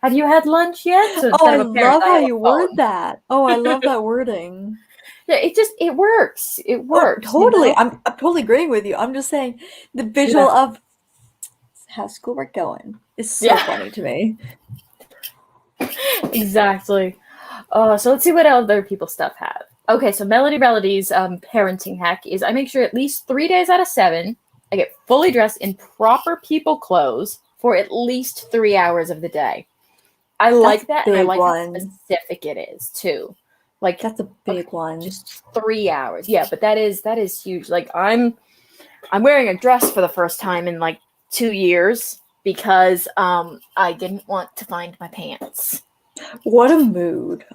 Have you had lunch yet? So Oh, instead I of a parent, love I how have a you word phone. that. Oh, I love that wording. Yeah, it works. It Oh, works, you totally. know? I'm totally agreeing with you. I'm just saying the visual Yeah. of how's schoolwork going is so Yeah, funny to me. exactly. So let's see what other people's stuff have. Okay, so Melody Melody's parenting hack is I make sure at least 3 days out of 7, I get fully dressed in proper people clothes for at least 3 hours of the day. I That's like a that, and I big like how one. specific it is too. Like, That's a okay, big one. just 3 hours. Yeah, but that is huge. Like I'm wearing a dress for the first time in like 2 years because I didn't want to find my pants. What a mood,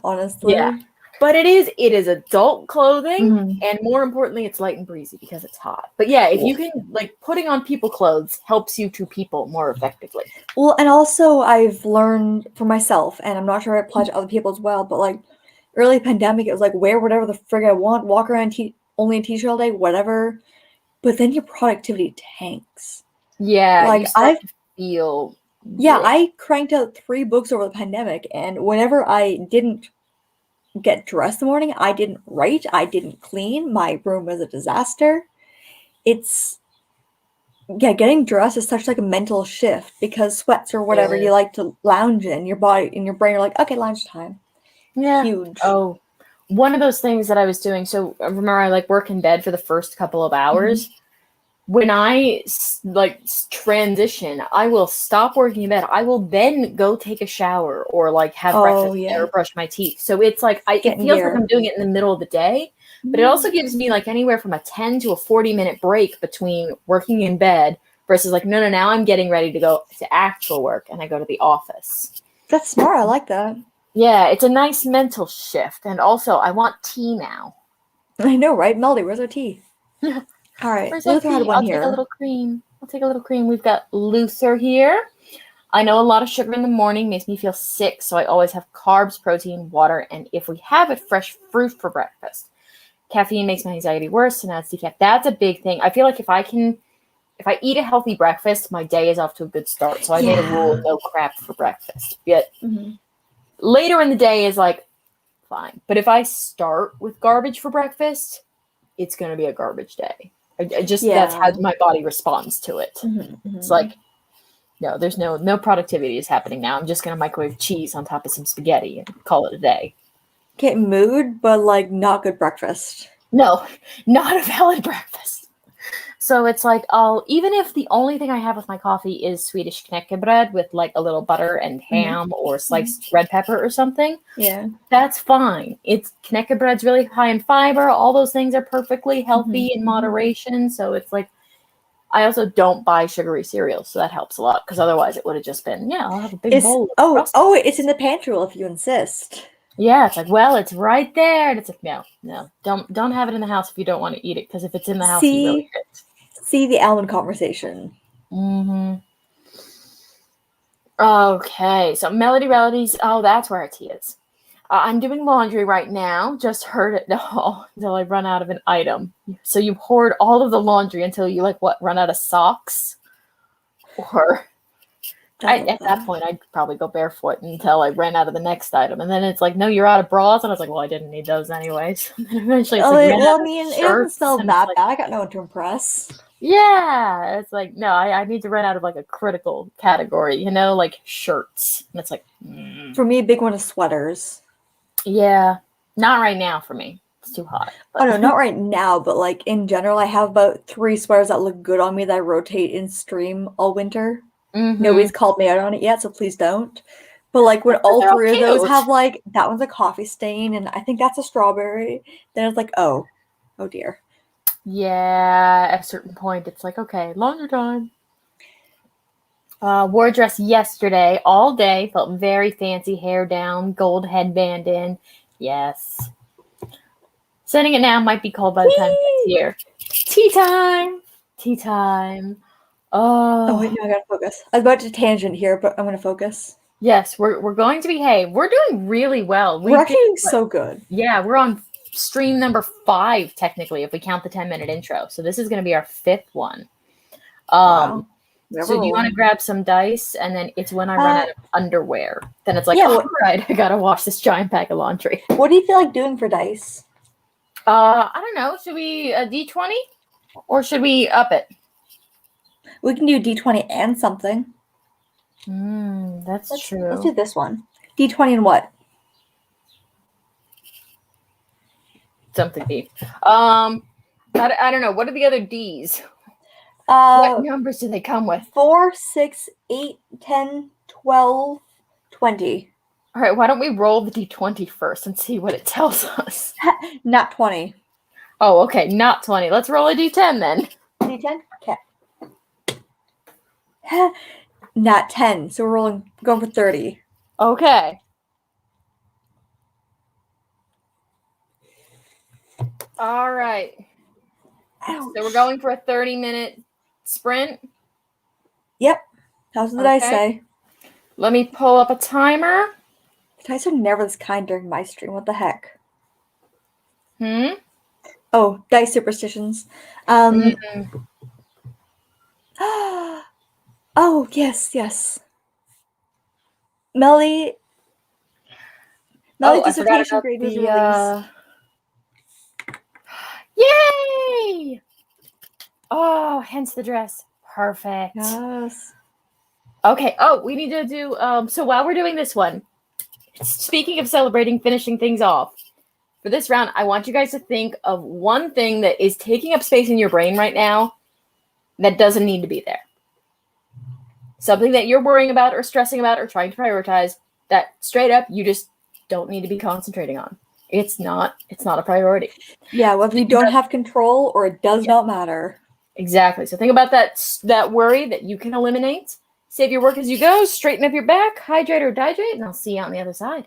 Yeah. honestly. But it is adult clothing, Mhm. and more importantly, it's light and breezy because it's hot. But yeah, if you can, like, putting on people clothes helps you to people more effectively. Well, and also I've learned for myself, and I'm not sure I apply to other people as well, but like early pandemic, it was like wear whatever the frig I want, walk around only in t-shirt all day, whatever. But then your productivity tanks. Yeah, you Like start to feel yeah, bleh. I cranked out 3 books over the pandemic, and whenever I didn't get dressed in the morning, I didn't write, I didn't clean, my room was a disaster. It's yeah, getting dressed is such like a mental shift because sweats or whatever Yeah. you like to lounge in, your body and your brain are like, okay, lounge time. Yeah. Huge. Oh, one of those things that I was doing. So remember, I like work in bed for the first couple of Mhm. hours. When I transition, I will stop working in bed. I will then go take a shower or like have Oh breakfast yeah. or brush my teeth. So it's like it Getting feels like gear. I'm doing it in the middle of the day, but it also gives me like anywhere from a 10 to a 40-minute break between working in bed versus like no, now I'm getting ready to go to actual work and I go to the office. That's smart. I like that. Yeah, it's a nice mental shift. And also, I want tea now. I know, right? Melody, where's our tea? All right, Where's our Luther had tea? one I'll take a here. little cream. I'll take a little cream. We've got Luther here. I know a lot of sugar in the morning makes me feel sick, so I always have carbs, protein, water, and if we have it, fresh fruit for breakfast. Caffeine makes my anxiety worse, so now it's decaf. That's a big thing. I feel like if I eat a healthy breakfast, my day is off to a good start. So I made a rule: Yeah. no crap for breakfast. Yet Mhm. later in the day is like fine, but if I start with garbage for breakfast, it's going to be a garbage day. I just that's how Yeah. my body responds to it. Mhm, It's mhm. like no, there's no productivity is happening now. I'm just gonna microwave cheese on top of some spaghetti and call it a day. Okay, mood, but like not good breakfast. No, not a valid breakfast. So it's like I'll even if the only thing I have with my coffee is Swedish knäckebröd with like a little butter and Mhm. ham or Mhm. sliced red pepper or something, Yeah. that's fine. It's knäckebröd's really high in fiber. All those things are perfectly Mhm, healthy in mhm. moderation. So it's like I also don't buy sugary cereal, so that helps a lot because otherwise it would have just been, yeah, I'll have a big It's bowl of oh, it's in Frosties. the pantry if you insist. Yeah, it's like, well, it's right there. And it's like, no, don't have it in the house if you don't want to eat it because if it's in the house, you really See, hit. see the almond conversation. Mm-hmm. Okay, so Melody Melodies. Oh, that's where our tea is. I'm doing laundry right now. Just heard it all until I run out of an item. So you hoard all of the laundry until you like what run out of socks, or I love at that that. point, I'd probably go barefoot until I ran out of the next item. And then it's like, no, you're out of bras. And I was like, well, I didn't need those anyways. And then eventually it's like, ran Well, out I of mean, it doesn't shirts. smell And it's that like, bad. I got no one to impress. yeah. It's like, no, I need to run out of like a critical category, like shirts. And it's like, For me, a big one is sweaters. yeah, not right now for me. It's too hot. Oh But no, not right now, but like in general, I have about 3 sweaters that look good on me that I rotate in stream all winter. mm-hmm. Nobody's called me out on it yet, so please don't. But like when Because all they're all 3 of those have cute. like that one's a coffee stain, and I think that's a strawberry, then it's like, oh dear. Yeah, at a certain point, it's like, okay, laundry time. Wore a dress yesterday all day. Felt very fancy. Hair down, gold headband in. Yes. Sending it now might be cold by the time it gets Tea! here. Tea time. Tea time. Oh wait, Oh no, I gotta focus. I was about to tangent here, but I'm gonna focus. yes, we're going to behave. We're doing really well. We're We did. actually doing so good. Yeah, we're on stream number 5 technically if we count the 10-minute intro. So this is going to be our 5th one. Um, Wow. So do you want to grab some dice, and then it's when I run out of underwear. Then it's like, yeah, all right, I gotta wash this giant pack of laundry. What do you feel like doing for dice? I don't know. Should we a D20? Or should we up it? We can do D20 and something. That's true. Let's do this one. D20 and what? Something D. I don't know. What are the other D's? What numbers do they come with? 4, 6, 8, 10, 12, 20. All right, why don't we roll the D20 first and see what it tells us? Not 20. Oh, okay, not 20. Let's roll a D10 then. D10? Okay. Not 10, so we're going for 30. Okay. All right. Ouch. So we're going for a 30-minute sprint? Yep. That's what I say. Let me pull up a timer. The dice are never this kind during my stream. What the heck? Oh, dice superstitions. Oh, yes. Melly's dissertation grade was released. Yay! Oh, hence the dress. Perfect. Yes. Okay. Oh, we need to do, so while we're doing this one, speaking of celebrating, finishing things off, for this round, I want you guys to think of one thing that is taking up space in your brain right now that doesn't need to be there. Something that you're worrying about or stressing about or trying to prioritize that straight up you just don't need to be concentrating on. It's not a priority. Yeah, whether you don't have control or it does not matter. Exactly. So think about that worry that you can eliminate. Save your work as you go, straighten up your back, hydrate or dihydrate, and I'll see you on the other side.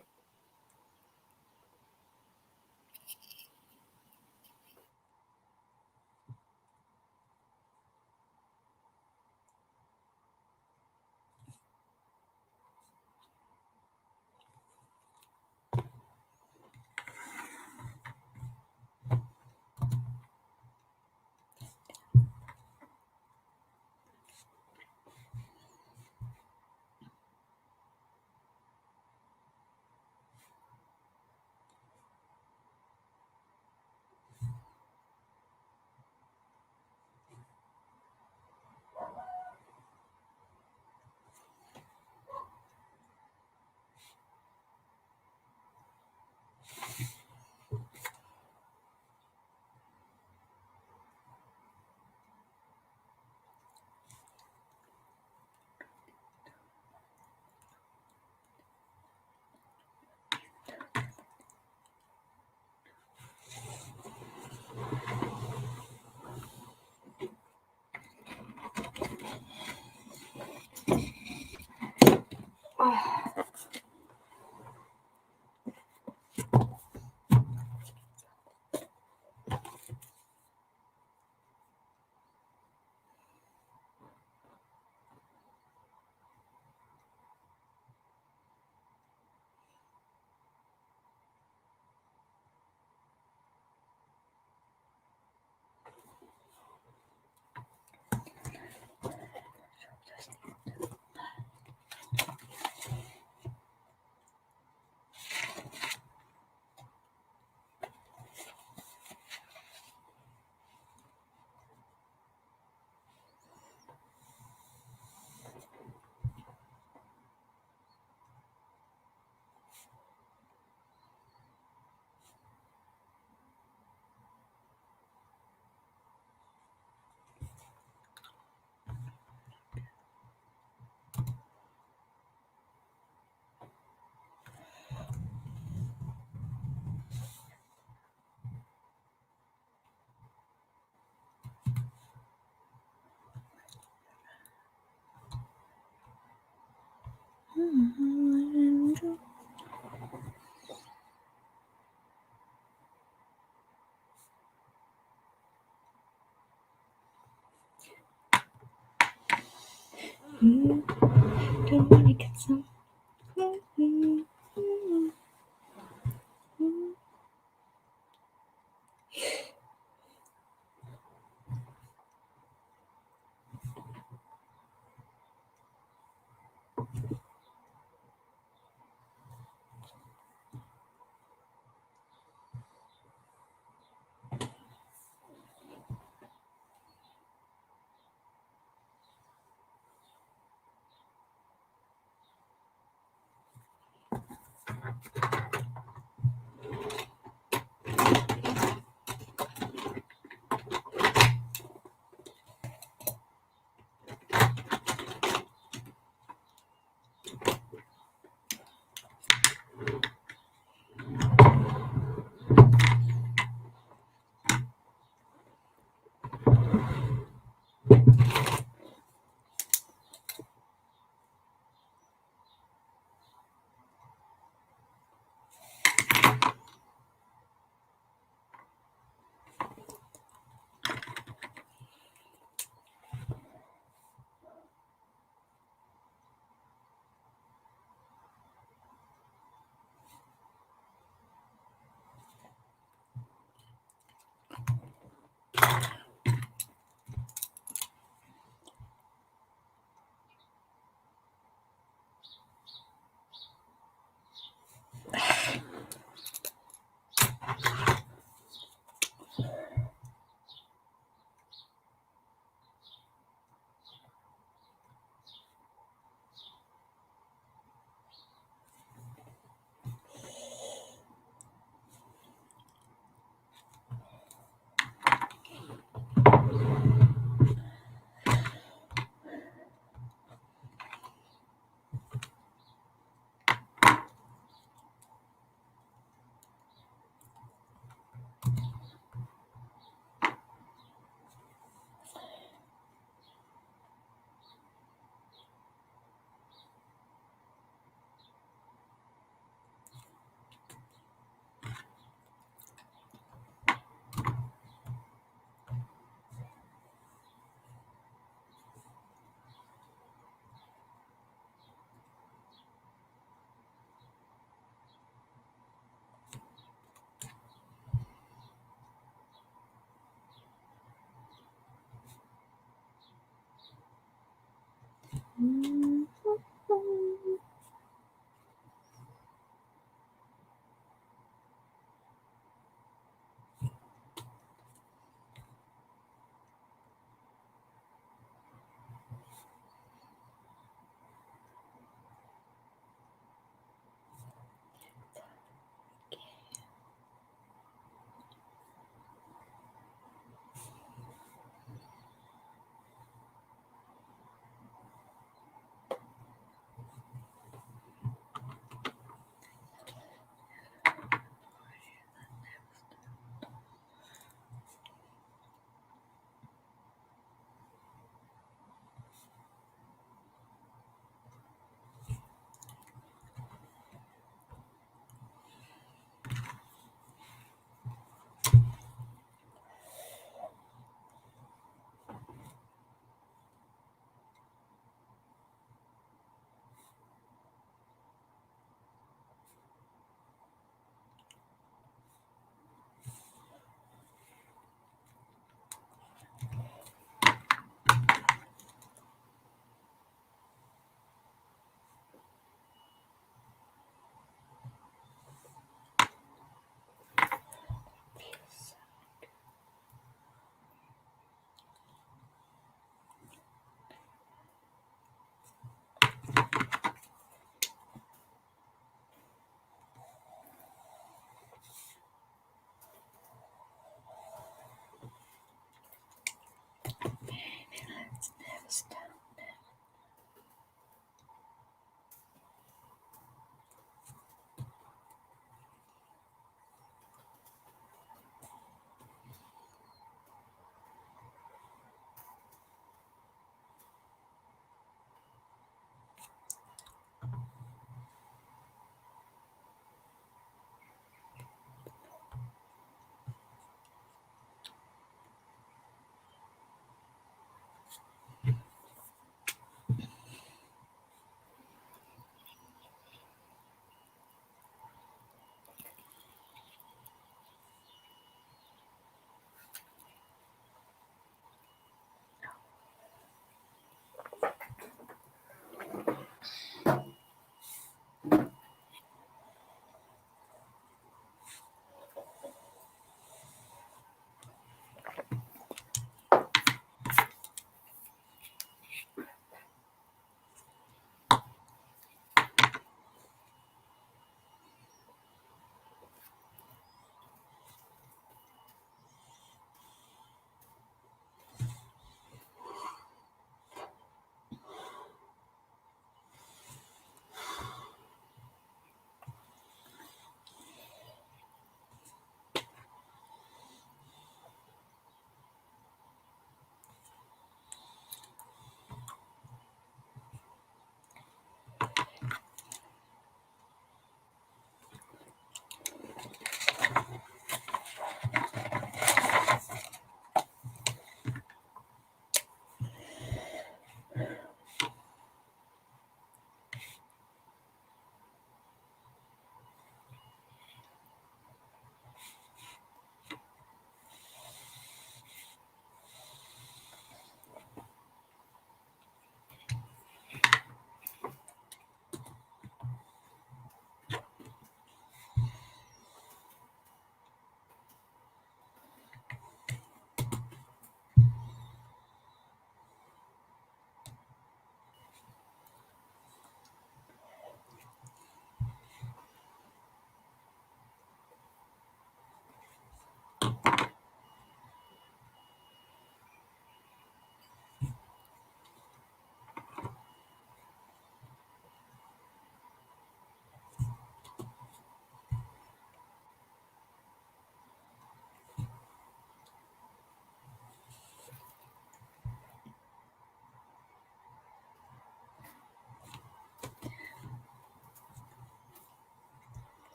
Don't want to get some.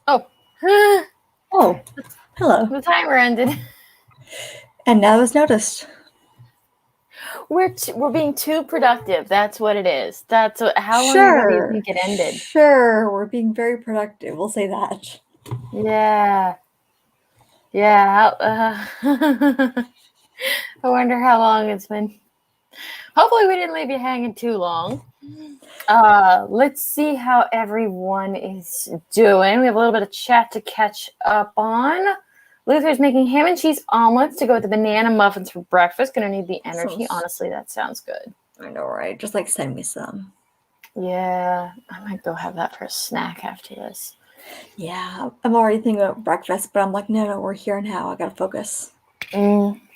Oh, Oh, hello. the timer ended. And now it's noticed. We're being too productive. That's what it is. That's what. How long ago do you think it ended? Sure, we're being very productive. We'll say that. Yeah. Yeah. I wonder how long it's been. Hopefully we didn't leave you hanging too long. Let's see how everyone is doing. We have a little bit of chat to catch up on. Luther's making ham and cheese omelets to go with the banana muffins for breakfast. Gonna need the energy. Honestly, that sounds good. I know, right? Just like send me some. Yeah, I might go have that for a snack after this. Yeah, I'm already thinking about breakfast, but I'm like, no, we're here now. I gotta focus.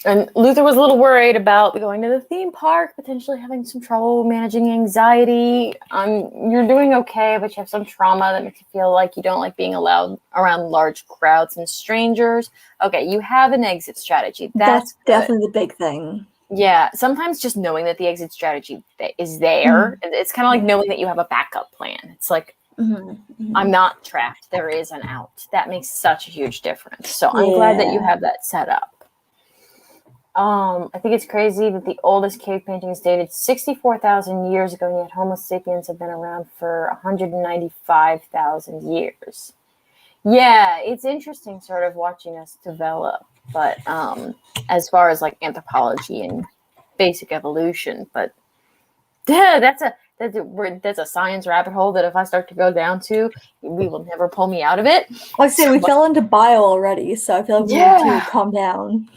And Luther was a little worried about going to the theme park, potentially having some trouble managing anxiety. You're doing okay, but you have some trauma that makes you feel like you don't like being allowed around large crowds and strangers. Okay, you have an exit strategy. That's definitely the big thing. Yeah, sometimes just knowing that the exit strategy is there, it's kind of like knowing that you have a backup plan. It's like, I'm not trapped. There is an out. That makes such a huge difference. So I'm glad that you have that set up. I think it's crazy that the oldest cave painting is dated 64,000 years ago, and yet Homo sapiens have been around for 195,000 years. Yeah, it's interesting sort of watching us develop, but as far as like anthropology and basic evolution, but yeah, that's a science rabbit hole that if I start to go down to, we will never pull me out of it. Like I say, we fell into bio already, so I feel like we need to calm down.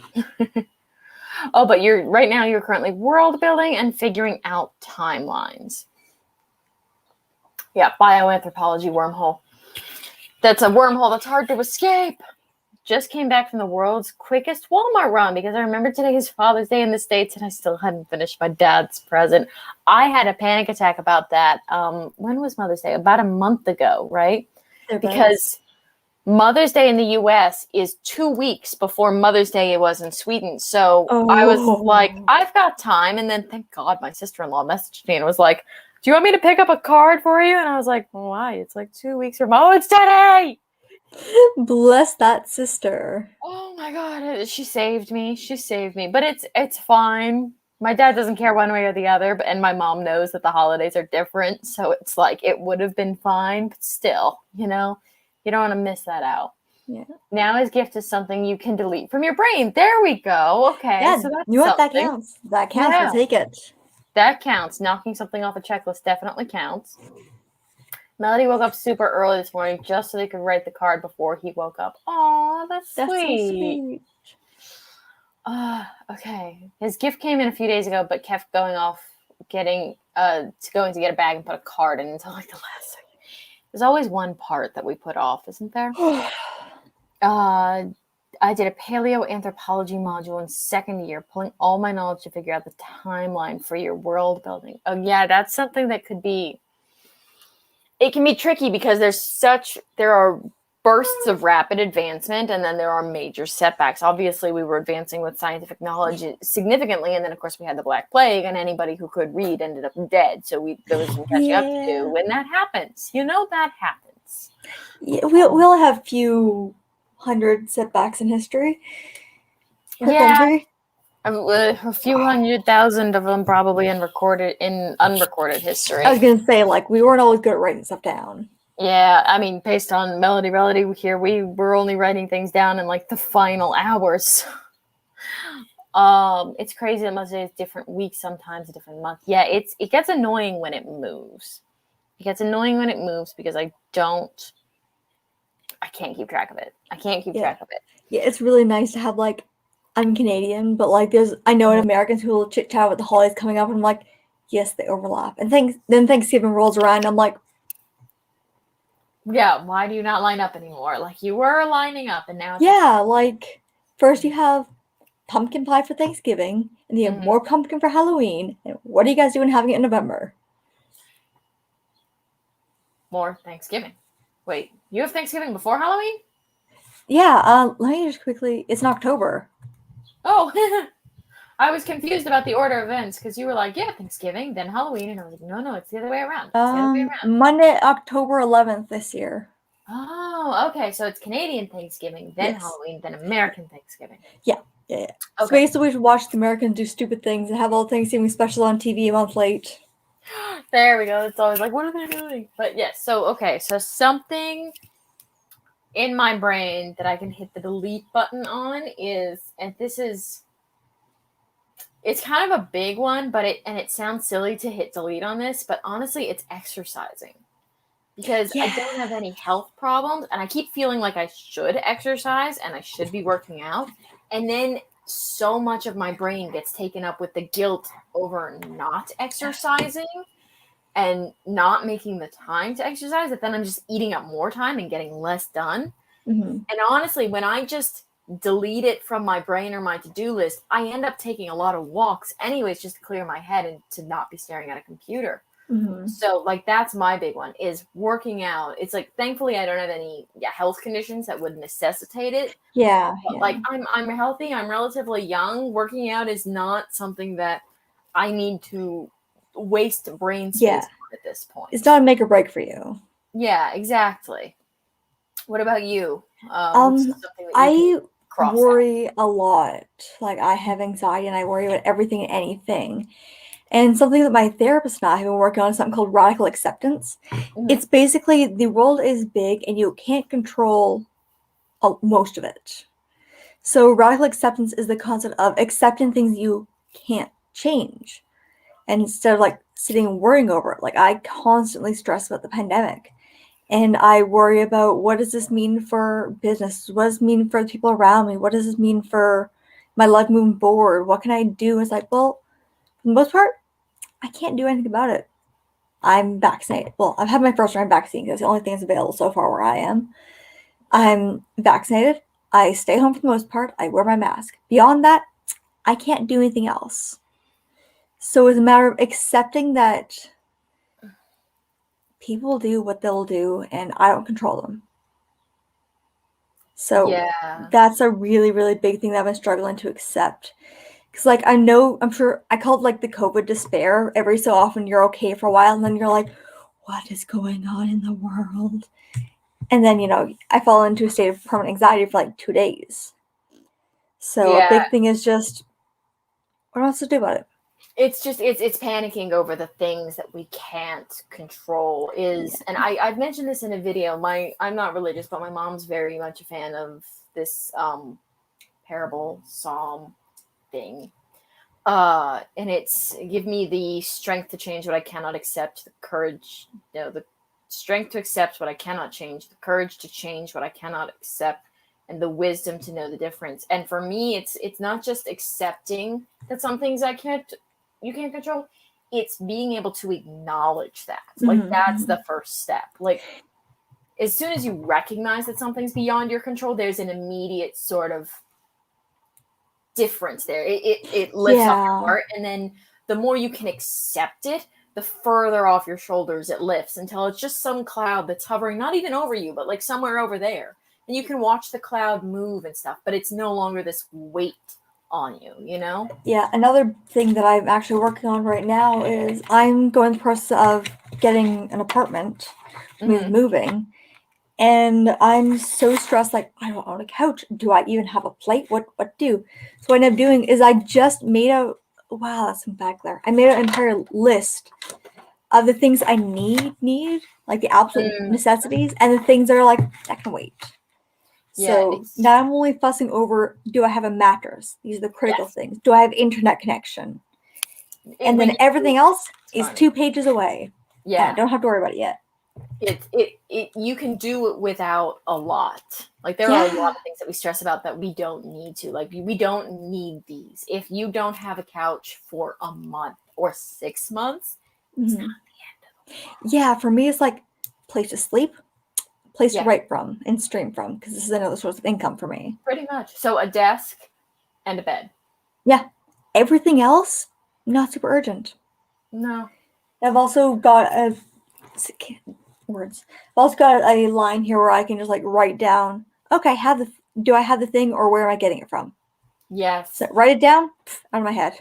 Oh, but right now you're currently world building and figuring out timelines. Yeah, bioanthropology wormhole. That's a wormhole that's hard to escape. Just came back from the world's quickest Walmart run because I remember today is Father's Day in the States and I still hadn't finished my dad's present. I had a panic attack about that. When was Mother's Day? About a month ago, right? Because Mother's Day in the US is 2 weeks before Mother's Day it was in Sweden. So I was like, I've got time. And then thank God my sister-in-law messaged me and was like, do you want me to pick up a card for you? And I was like, why? It's like 2 weeks from, oh, it's today. Bless that sister. Oh my God, she saved me. She saved me. But it's fine. My dad doesn't care one way or the other, and my mom knows that the holidays are different. So it's like it would have been fine, but still, you don't want to miss that out. Yeah. Now his gift is something you can delete from your brain. There we go. Okay. Yeah, so that's you know what? That counts. That counts. Yeah. We'll take it. That counts. Knocking something off a checklist definitely counts. Melody woke up super early this morning just so they could write the card before he woke up. Aw, that's sweet. So sweet. Okay. His gift came in a few days ago, but kept going to get a bag and put a card in until like the last second. There's always one part that we put off, isn't there? I did a paleoanthropology module in second year, pulling all my knowledge to figure out the timeline for your world building. Oh yeah, that's something that it can be tricky because there are bursts of rapid advancement and then there are major setbacks. Obviously, we were advancing with scientific knowledge significantly, and then of course we had the Black Plague, and anybody who could read ended up dead. So there was some catching up to do, and that happens. That happens. Yeah, we'll have a few hundred setbacks in history. Country. A few 100,000 of them probably in unrecorded history. I was gonna say, like, we weren't always good at writing stuff down. Yeah, I mean, based on Melody here, we were only writing things down in like the final hours. It's crazy that Mother's Day is different weeks, sometimes a different month. Yeah, it gets annoying when it moves. It gets annoying when it moves because I can't keep track of it. I can't keep track of it. Yeah, it's really nice to have like, I'm Canadian, but like I know Americans who will chit chat with the holidays coming up, and I'm like, yes, they overlap. And then Thanksgiving rolls around, and I'm like, yeah, why do you not line up anymore? Like you were lining up, and now like first you have pumpkin pie for Thanksgiving, and then you have more pumpkin for Halloween. And what are you guys doing having it in November? More Thanksgiving. Wait, you have Thanksgiving before Halloween? Yeah, let me just quickly. It's in October. Oh, I was confused about the order of events because you were like, yeah, Thanksgiving, then Halloween, and I was like, no, it's the other way around. Monday, October 11th this year. Oh, okay. So it's Canadian Thanksgiving, then Halloween, then American Thanksgiving. Yeah. Okay. So basically, we should watch the Americans do stupid things and have all Thanksgiving special on TV a month late. There we go. It's always like, what are they doing? But yes, so something in my brain that I can hit the delete button on is, and it's kind of a big one, but it sounds silly to hit delete on this, but honestly, it's exercising. Because I don't have any health problems, and I keep feeling like I should exercise and I should be working out. And then so much of my brain gets taken up with the guilt over not exercising and not making the time to exercise, that then I'm just eating up more time and getting less done. Mm-hmm. And honestly, when I just delete it from my brain or my to-do list, I end up taking a lot of walks anyways, just to clear my head and to not be staring at a computer. Mm-hmm. So like that's my big one, is working out. It's like, thankfully I don't have any health conditions that would necessitate it. Like I'm healthy, I'm relatively young. Working out is not something that I need to waste brain space on at this point. It's not a make or break for you. Yeah, exactly. What about you? I worry a lot. Like, I have anxiety and I worry about everything and anything. And something that my therapist and I have been working on is something called radical acceptance. Mm-hmm. It's basically the world is big and you can't control most of it. So radical acceptance is the concept of accepting things you can't change. And instead of like sitting and worrying over it, like I constantly stress about the pandemic. And I worry about, what does this mean for business? What does it mean for the people around me? What does this mean for my life moving forward? What can I do? It's like, well, for the most part, I can't do anything about it. I'm vaccinated. Well, I've had my first round vaccine because it's the only thing that's available so far where I am. I'm vaccinated. I stay home for the most part. I wear my mask. Beyond that, I can't do anything else. So it's a matter of accepting that people do what they'll do and I don't control them. So that's a really, really big thing that I've been struggling to accept. Because, like, I'm sure I call it like the COVID despair. Every so often you're okay for a while and then you're like, what is going on in the world? And then, I fall into a state of permanent anxiety for like 2 days. So a big thing is just, what else to do about it? It's just it's panicking over the things that we can't control and I've mentioned this in a video. I'm not religious, but my mom's very much a fan of this parable psalm thing. And it's give me the strength to change what I cannot accept, the courage, the strength to accept what I cannot change, the courage to change what I cannot accept, and the wisdom to know the difference. And for me, it's not just accepting that some things you can't control. It's being able to acknowledge that. Like, that's the first step. Like, as soon as you recognize that something's beyond your control, there's an immediate sort of difference there. It lifts off your heart, and then the more you can accept it, the further off your shoulders it lifts until it's just some cloud that's hovering, not even over you, but like somewhere over there. And you can watch the cloud move and stuff, but it's no longer this weight on you, Yeah, another thing that I'm actually working on right now is I'm going through the process of getting an apartment with moving. And I'm so stressed, like, I don't own a couch. Do I even have a plate? What do? So what I end up doing is I just made wow, that's some bad glare. I made an entire list of the things I need, like the absolute necessities, and the things that are like, that can wait. So now I'm only fussing over, do I have a mattress? These are the critical things. Do I have internet connection? And then everything else is 2 pages away. Yeah. And I don't have to worry about it yet. You can do it without a lot. Like, there are a lot of things that we stress about that we don't need to. Like, we don't need these. If you don't have a couch for a month or 6 months, it's not the end of the world. Yeah, for me, it's like place to sleep, place to write from and stream from, because this is another source of income for me. Pretty much. So a desk and a bed. Yeah. Everything else, not super urgent. No. I've also got a line here where I can just like write down, okay, do I have the thing, or where am I getting it from? Yes. So write it down out of my head.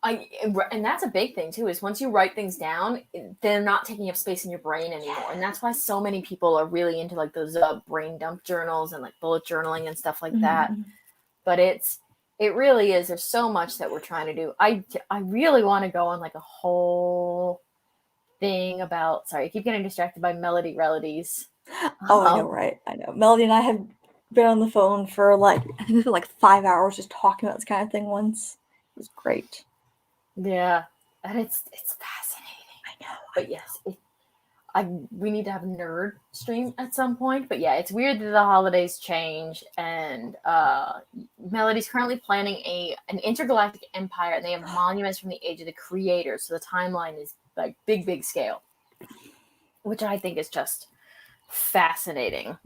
And that's a big thing too, is once you write things down, they're not taking up space in your brain anymore. And that's why so many people are really into like those brain dump journals and like bullet journaling and stuff like that. But it really is. There's so much that we're trying to do. I really want to go on like a whole thing about, sorry, I keep getting distracted by Melody Relodies. Oh, I know, right? I know. Melody and I have been on the phone for I think it was like 5 hours just talking about this kind of thing once. It was great. Yeah, and it's fascinating. I know. But yes, we need to have a nerd stream at some point. But yeah, it's weird that the holidays change, and Melody's currently planning an intergalactic empire, and they have monuments from the age of the creators. So the timeline is like big scale, which I think is just fascinating.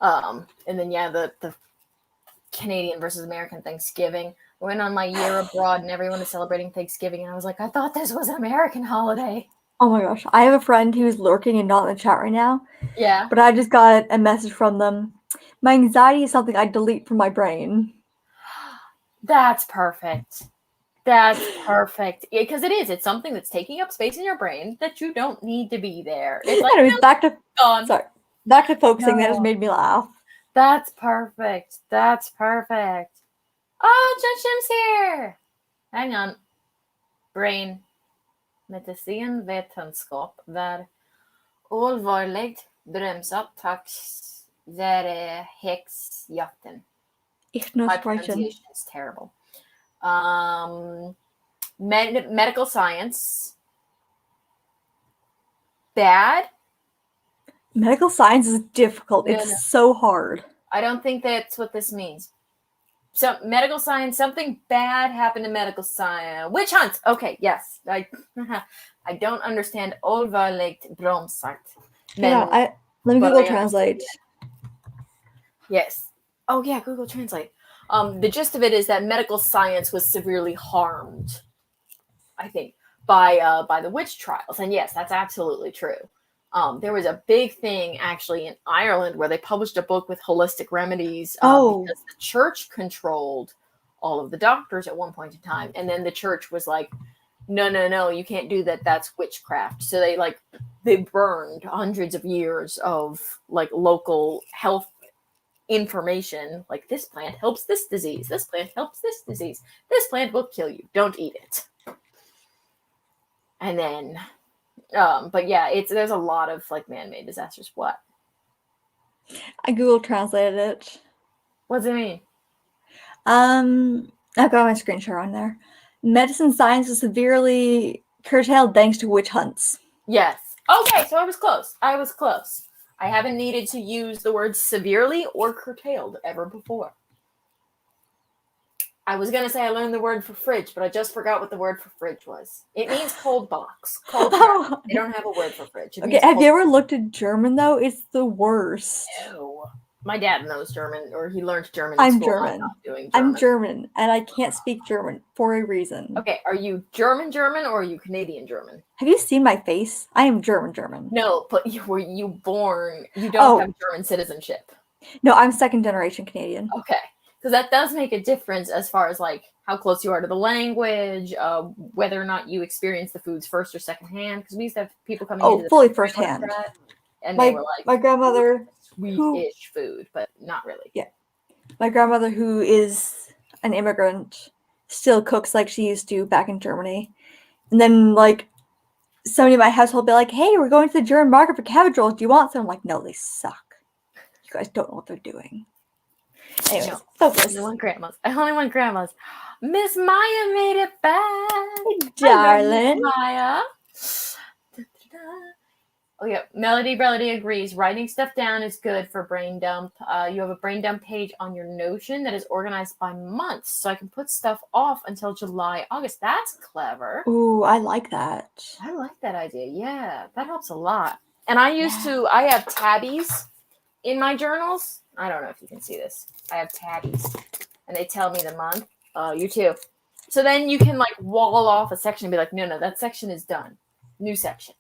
And then the Canadian versus American Thanksgiving. I went on my year abroad and everyone is celebrating Thanksgiving, and I was like, I thought this was an American holiday. Oh my gosh. I have a friend who's lurking and not in the chat right now. Yeah. But I just got a message from them. My anxiety is something I delete from my brain. That's perfect. That's perfect. Because it is. It's something that's taking up space in your brain that you don't need to be there. It's like, Anyways, back to focusing. That just made me laugh. That's perfect. That's perfect. Oh, Jim's here. Hang on. Brain. Medicinvetenskap där allvarligt bromsat tax där häxjakten. My Ignoration. pronunciation is terrible. Medical science. Bad. Medical science is difficult. No, It's no. so hard. I don't think that's what this means. So medical science, something bad happened to medical science. Witch hunts. Okay, yes. I don't understand allvarligt bromsat. Yeah, let me Google Translate. Yes. Oh yeah, Google Translate. The gist of it is that medical science was severely harmed, I think, by the witch trials. And yes, that's absolutely true. There was a big thing actually in Ireland where they published a book with holistic remedies because the church controlled all of the doctors at one point in time. And then the church was like, no, you can't do that. That's witchcraft. So they burned hundreds of years of like local health information. Like, this plant helps this disease. This plant helps this disease. This plant will kill you. Don't eat it. And then, but yeah, there's a lot of like man-made disasters. What? I Google translated it. What does it mean? I've got my screenshot on there. Medicine science is severely curtailed thanks to witch hunts. Yes. Okay, so I was close. I haven't needed to use the word severely or curtailed ever before. I was going to say I learned the word for fridge, but I just forgot what the word for fridge was. It means cold box. Cold box. They don't have a word for fridge. Okay, have you ever looked at German, though? It's the worst. No. My dad knows German, or he learned German in school. German. I'm not doing German. I'm German, and I can't speak German for a reason. Okay, are you German or are you Canadian German? Have you seen my face? I am German. No, but were you born? You don't have German citizenship. No, I'm second generation Canadian. Okay, because that does make a difference as far as like how close you are to the language, whether or not you experience the foods first or second hand. Because we used to have people coming in fully first hand, and they were like, my grandmother, Swedish food, but not really. Yeah, my grandmother, who is an immigrant, still cooks like she used to back in Germany. And then like somebody in my household be like, "Hey, we're going to the German market for cabbage rolls. Do you want some?" I'm like, "No, they suck. You guys don't know what they're doing." Anyways, focus. I only want grandma's. Miss Maya made it back. Hey, darling. Maya. Oh yeah, Melody agrees. Writing stuff down is good for brain dump. You have a brain dump page on your Notion that is organized by months, so I can put stuff off until July, August. That's clever. Ooh, I like that. I like that idea. Yeah, that helps a lot. And I have tabbies in my journals. I don't know if you can see this. I have tabbies, and they tell me the month. Oh, you too. So then you can like wall off a section and be like, no, that section is done. New section.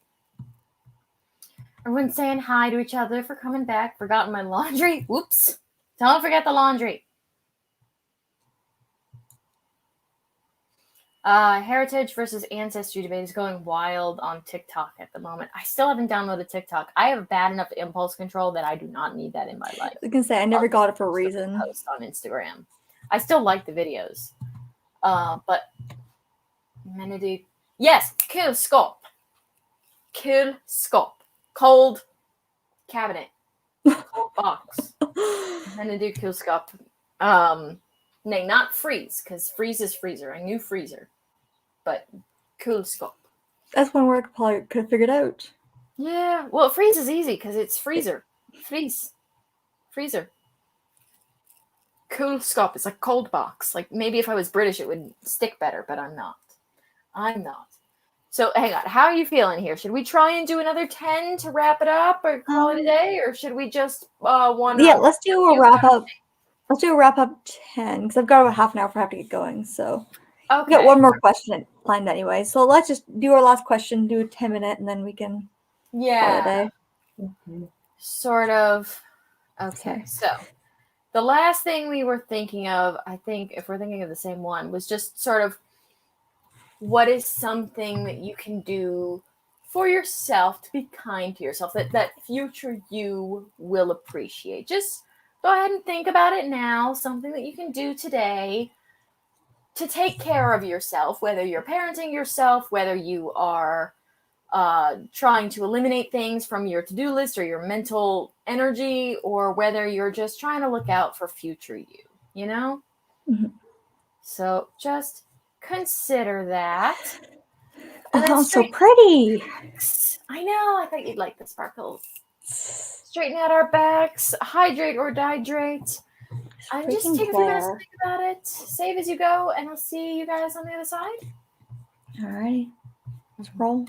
Everyone's saying hi to each other for coming back. Forgotten my laundry. Whoops. Don't forget the laundry. Heritage versus ancestry debate is going wild on TikTok at the moment. I still haven't downloaded TikTok. I have bad enough impulse control that I do not need that in my life. I was going to say, I never got it for a reason. Post on Instagram. I still like the videos. But Menedy. Yes, cool scope. Cold cabinet. Cold box. Menedy cool scope. Nay, not freeze, because freeze is freezer. I knew freezer. But cool scope. That's one word I probably could have figured out. Yeah. Well, freeze is easy because it's freezer. Freeze. Freezer. Cool scope. It's like cold box. Like maybe if I was British, it would stick better, but I'm not. So hang on. How are you feeling here? Should we try and do another 10 to wrap it up or call it a day? Or should we just let's do a wrap up. Let's do a wrap up 10 because I've got about half an hour for I have to get going. So we got one more question planned anyway. So let's just do our last question, do a 10-minute, and then we can call it a day. Mm-hmm. Sort of. Okay. So the last thing we were thinking of, I think if we're thinking of the same one, was just sort of what is something that you can do for yourself to be kind to yourself, that future you will appreciate. Just Go ahead and think about it now, something that you can do today to take care of yourself, whether you're parenting yourself, whether you are trying to eliminate things from your to-do list or your mental energy, or whether you're just trying to look out for future you, you know? Mhm. So just consider that. And then Oh, so straighten pretty. backs. I know, I thought you'd like the sparkles. Straighten out our backs, hydrate or dehydrate. It's And just freaking take a few minutes to Claire. think about it. Save as you go, and I'll see you guys on the other side. Alrighty, let's roll.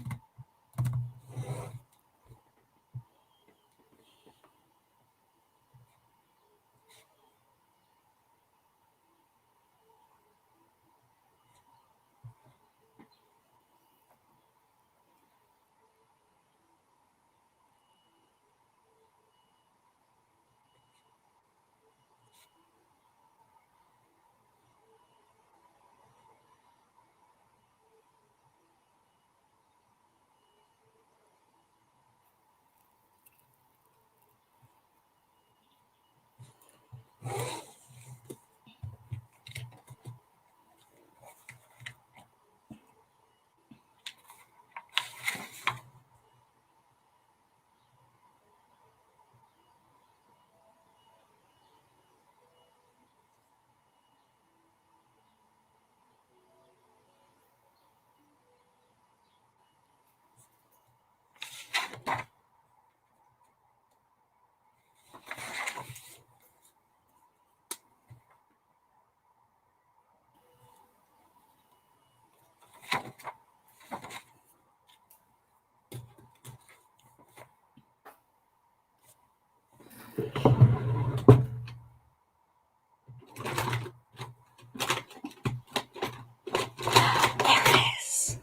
There it is.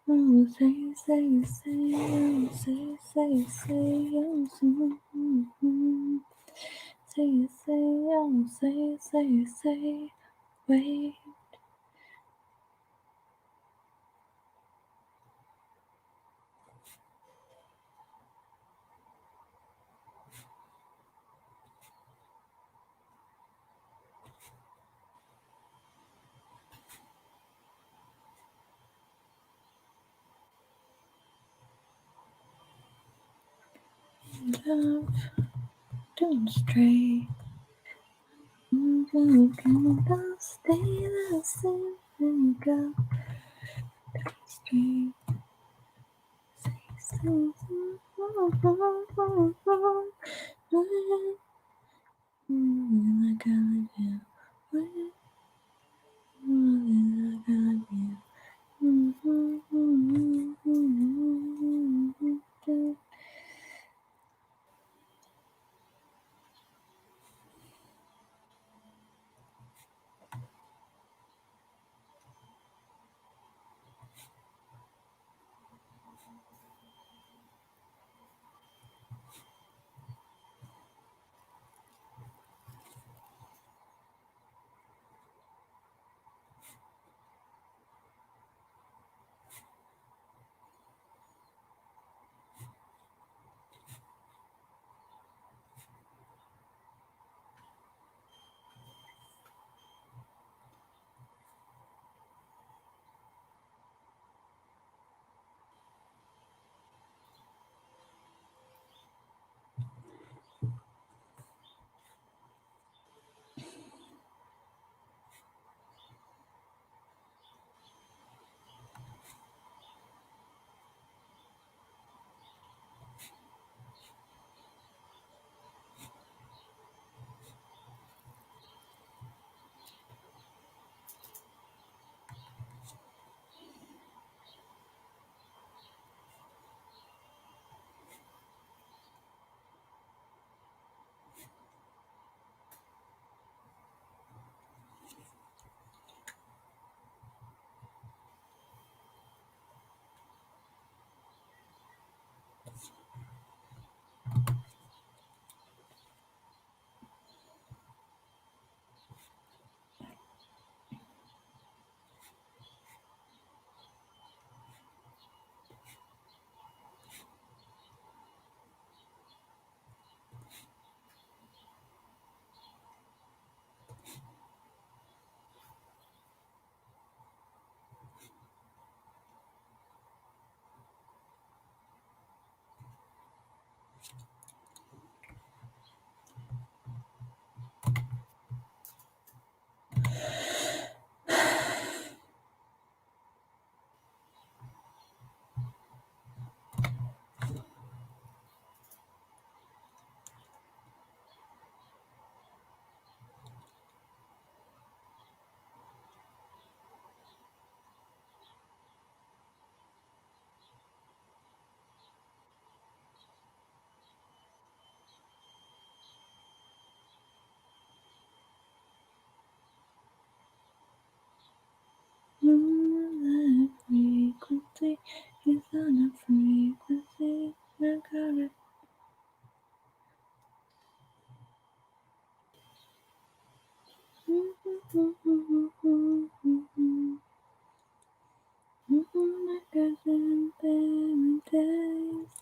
Oh, say, say, say, oh, say, say, say, oh, say, say, oh, say, say, say, wait. Don't stray. Don't stay the same when you go. Don't stray. Frequency is on a frequency. I got it.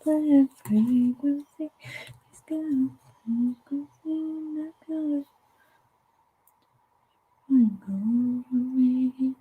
Play a frequency. It's got a frequency. I got it. I'm going away.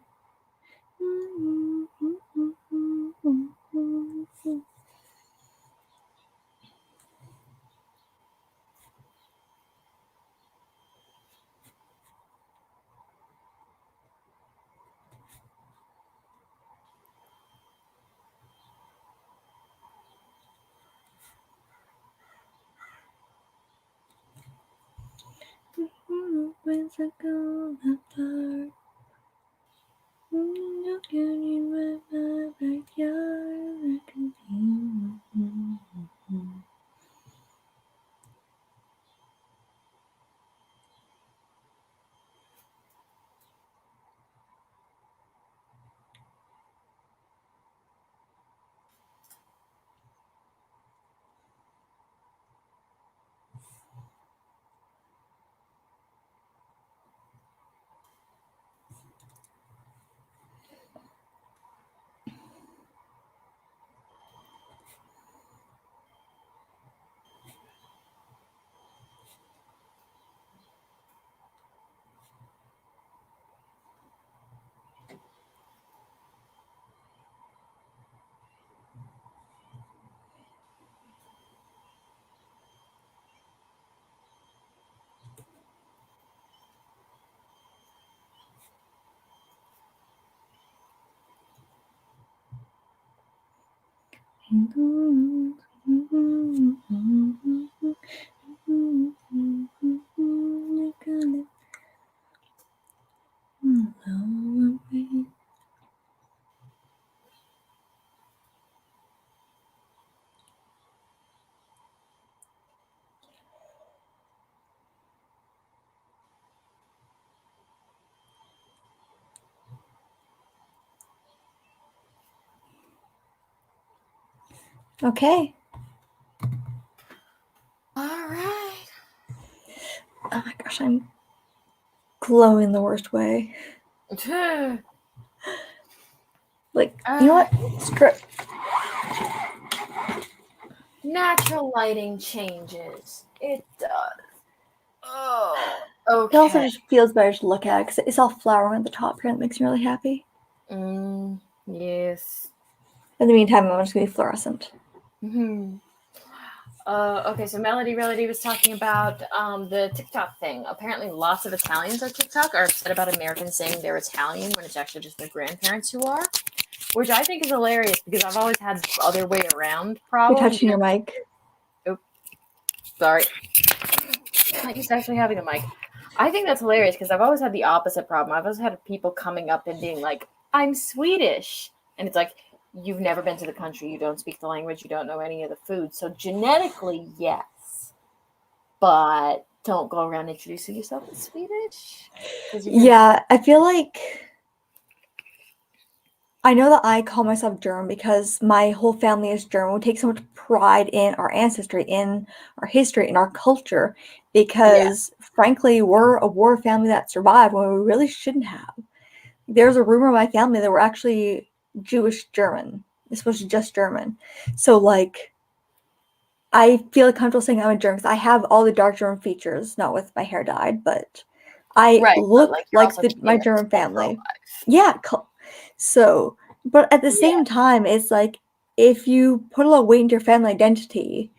When I go apart, you can in my backyard. I can hear. Okay. All right. Oh my gosh, I'm glowing the worst way. Like, you know what? Natural lighting changes. It does. Oh, It also okay. just feels better to look at because it's all flowering at the top here and it makes me really happy. Yes. In the meantime, I'm just going to be fluorescent. Okay, so Melody was talking about the TikTok thing. Apparently, lots of Italians on TikTok are upset about Americans saying they're Italian when it's actually just their grandparents who are, which I think is hilarious because I've always had the other way around You're problem. touching your mic. Oh, sorry. Not used to actually having a mic. I think that's hilarious because I've always had the opposite problem. I've always had people coming up and being like, I'm Swedish. And it's like, you've never been to the country, you don't speak the language, you don't know any of the food. So genetically, yes. But don't go around introducing yourself as Swedish. Yeah, I feel like I know that I call myself German because my whole family is German. We take so much pride in our ancestry, in our history, in our culture, because frankly, we're a war family that survived when we really shouldn't have. There's a rumor in my family that we're actually Jewish German. This was just German. So, like, I feel comfortable saying I'm a German because I have all the dark German features, not with my hair dyed, but I look like my German family. Yeah. So, but at the same time, it's like, if you put a lot of weight into your family identity,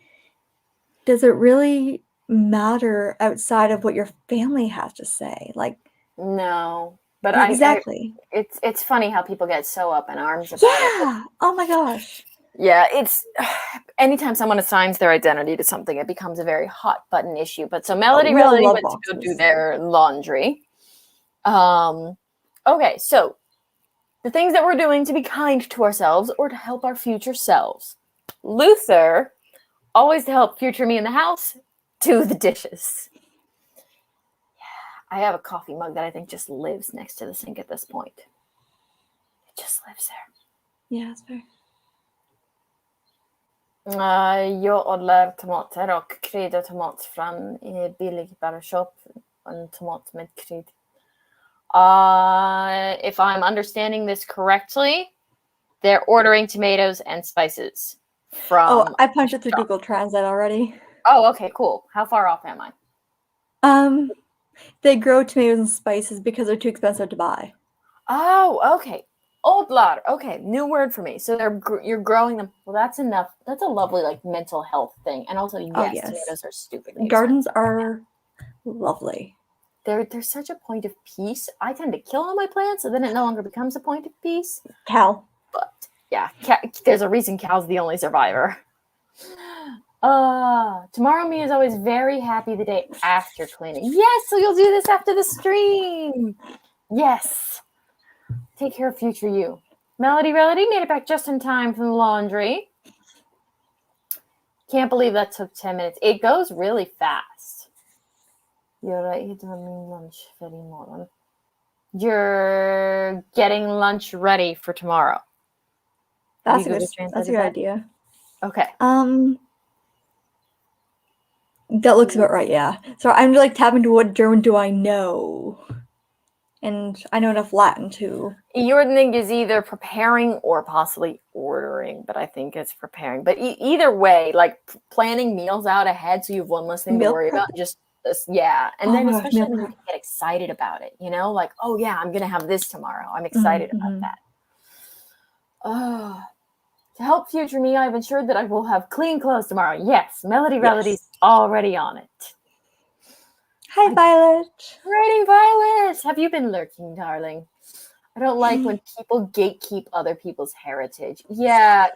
does it really matter outside of what your family has to say? Like, no. But exactly. It's funny how people get so up in arms about it. Yeah. Oh my gosh. Yeah, it's anytime someone assigns their identity to something, it becomes a very hot button issue. But so Melody went to go do their laundry. Okay, so the things that we're doing to be kind to ourselves or to help our future selves. Luther, always to help future me in the house, do the dishes. Yeah, I have a coffee mug that I think just lives next to the sink at this point. It just lives there. Yeah, that's fair. Jag odlar tomater och kryddar tomat från billig shop. En tomat med krydd. If I'm understanding this correctly, they're ordering tomatoes and spices from. Oh, I punched it through Google Translate already. Oh, okay, cool. How far off am I? They grow tomatoes and spices because they're too expensive to buy. Oh, okay. Odlar. Okay, new word for me. So you're growing them. Well, that's enough. That's a lovely mental health thing. And also, yes. Tomatoes are stupidly Gardens are lovely. They're such a point of peace. I tend to kill all my plants, so then it no longer becomes a point of peace. Cow. But yeah, there's a reason cow's the only survivor. Tomorrow me is always very happy the day after cleaning. Yes, so you'll do this after the stream. Yes. Take care of future you. Melody made it back just in time from the laundry. Can't believe that took 10 minutes. It goes really fast. You're getting lunch ready for tomorrow. That's a good idea. Okay. That looks about right, yeah. So I'm tapping to what German do I know? And I know enough Latin too. Your thing is either preparing or possibly ordering, but I think it's preparing. But either way, planning meals out ahead so you have one less thing to worry about. And then especially when you can get excited about it, oh yeah, I'm gonna have this tomorrow. I'm excited about that. To help future me, I've ensured that I will have clean clothes tomorrow. Yes, Melody's already on it. Hi, Violet. Writing Violet. Have you been lurking, darling? I don't like when people gatekeep other people's heritage. Yeah,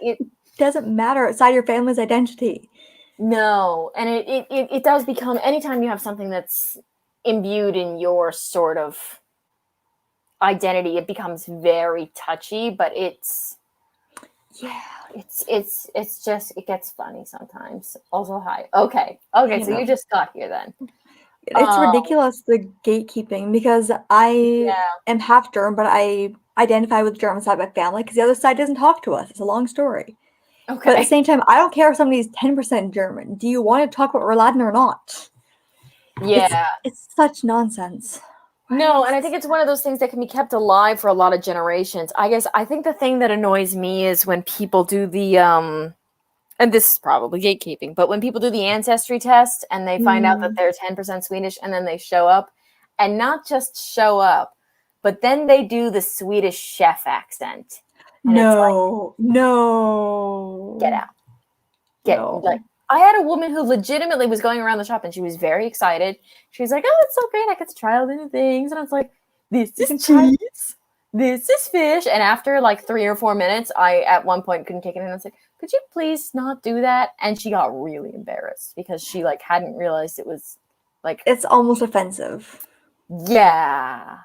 doesn't matter outside your family's identity. No, and it does become, anytime you have something that's imbued in your sort of identity, it becomes very touchy, but it's just, it gets funny sometimes. Also, hi. Okay, so you just got here then. It's ridiculous, the gatekeeping, because I am half German, but I identify with the German side of my family because the other side doesn't talk to us. It's a long story. Okay. But at the same time, I don't care if somebody's 10% German. Do you want to talk about Latin or not? Yeah. It's such nonsense. No, and I think it's one of those things that can be kept alive for a lot of generations. I think the thing that annoys me is when people do the and this is probably gatekeeping, but when people do the ancestry test and they find out that they're 10% Swedish, and then they show up, and not just show up, but then they do the Swedish chef accent. And no. Get out. Like, I had a woman who legitimately was going around the shop and she was very excited. She was like, "Oh, it's so great. I get to try all the new things." And I was like, "This is cheese. This is fish." And after like 3 or 4 minutes, I at one point couldn't take it in. I said, "Could you please not do that?" And she got really embarrassed because she like hadn't realized it was like, it's almost offensive. Yeah.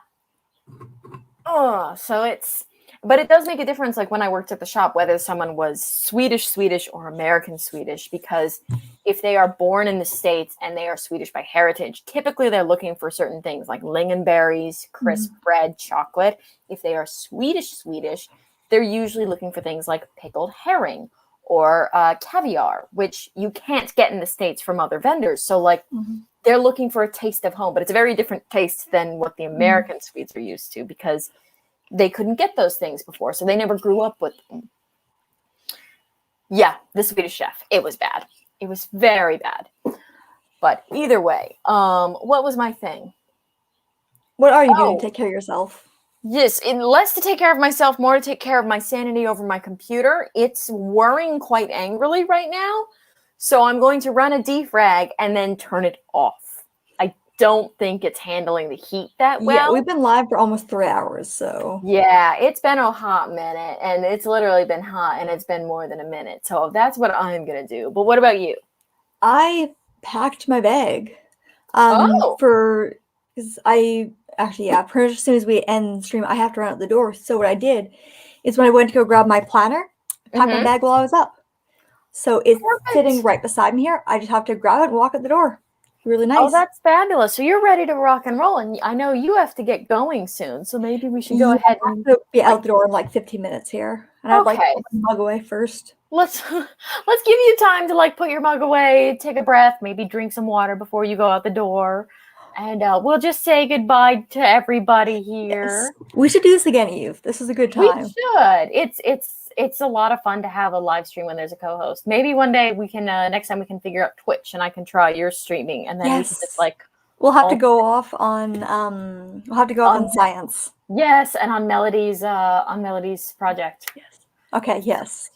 Oh, but it does make a difference, like when I worked at the shop, whether someone was Swedish or American Swedish, because if they are born in the States and they are Swedish by heritage, typically they're looking for certain things like lingonberries, crisp bread, chocolate. If they are Swedish, they're usually looking for things like pickled herring or caviar, which you can't get in the States from other vendors. So like they're looking for a taste of home, but it's a very different taste than what the American Swedes are used to, because they couldn't get those things before, so they never grew up with them. Yeah, the Swedish chef. It was bad. It was very bad. But either way, what was my thing? What are you doing to take care of yourself? Yes, less to take care of myself, more to take care of my sanity over my computer. It's whirring quite angrily right now, so I'm going to run a defrag and then turn it off. Don't think it's handling the heat that well. Yeah, we've been live for almost 3 hours, so. Yeah, it's been a hot minute, and it's literally been hot, and it's been more than a minute. So that's what I'm going to do. But what about you? I packed my bag. Because I actually, pretty much as soon as we end the stream, I have to run out the door. So what I did is when I went to go grab my planner, packed my bag while I was up. So it's sitting right beside me here. I just have to grab it and walk out the door. Really nice. Oh, that's fabulous. So you're ready to rock and roll, and I know you have to get going soon, so maybe we should go ahead and be out the door in like 15 minutes here. And I'd like to put my mug away first. Let's give you time to like put your mug away, take a breath, maybe drink some water before you go out the door. And we'll just say goodbye to everybody here. Yes. We should do this again, Eve. This is a good time. We should. It's a lot of fun to have a live stream when there's a co-host. Maybe one day we can, next time we can figure out Twitch and I can try your streaming, and then we can just like. We'll have to go off on science. Yes, and on Melody's project. Yes. Okay. Yes.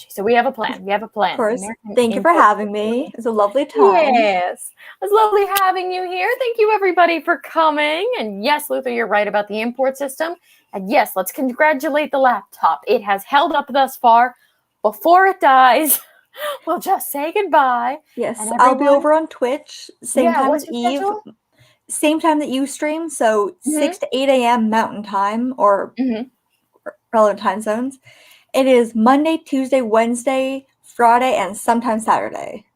So we have a plan. Of course. Thank you for having me. It's a lovely time. Yes. It was lovely having you here. Thank you everybody for coming. And yes, Luther, you're right about the import system. And yes, let's congratulate the laptop. It has held up thus far. Before it dies, we'll just say goodbye. Yes, I'll be over on Twitch, same time as Eve, same time that you stream, so 6 to 8 a.m. Mountain Time, or relevant time zones. It is Monday, Tuesday, Wednesday, Friday, and sometimes Saturday.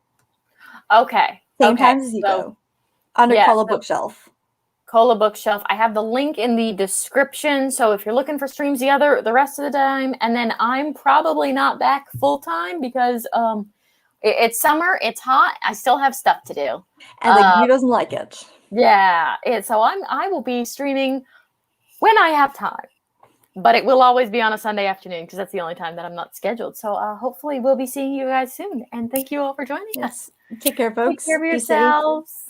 Okay. Same times as you go. Under CollaBookshelf. CollaBookshelf. I have the link in the description. So if you're looking for streams the rest of the time, and then I'm probably not back full time because it's summer, it's hot. I still have stuff to do. And the computer doesn't like it. Yeah. So I will be streaming when I have time. But it will always be on a Sunday afternoon because that's the only time that I'm not scheduled. So hopefully we'll be seeing you guys soon. And thank you all for joining us. Take care, folks. Take care of yourselves.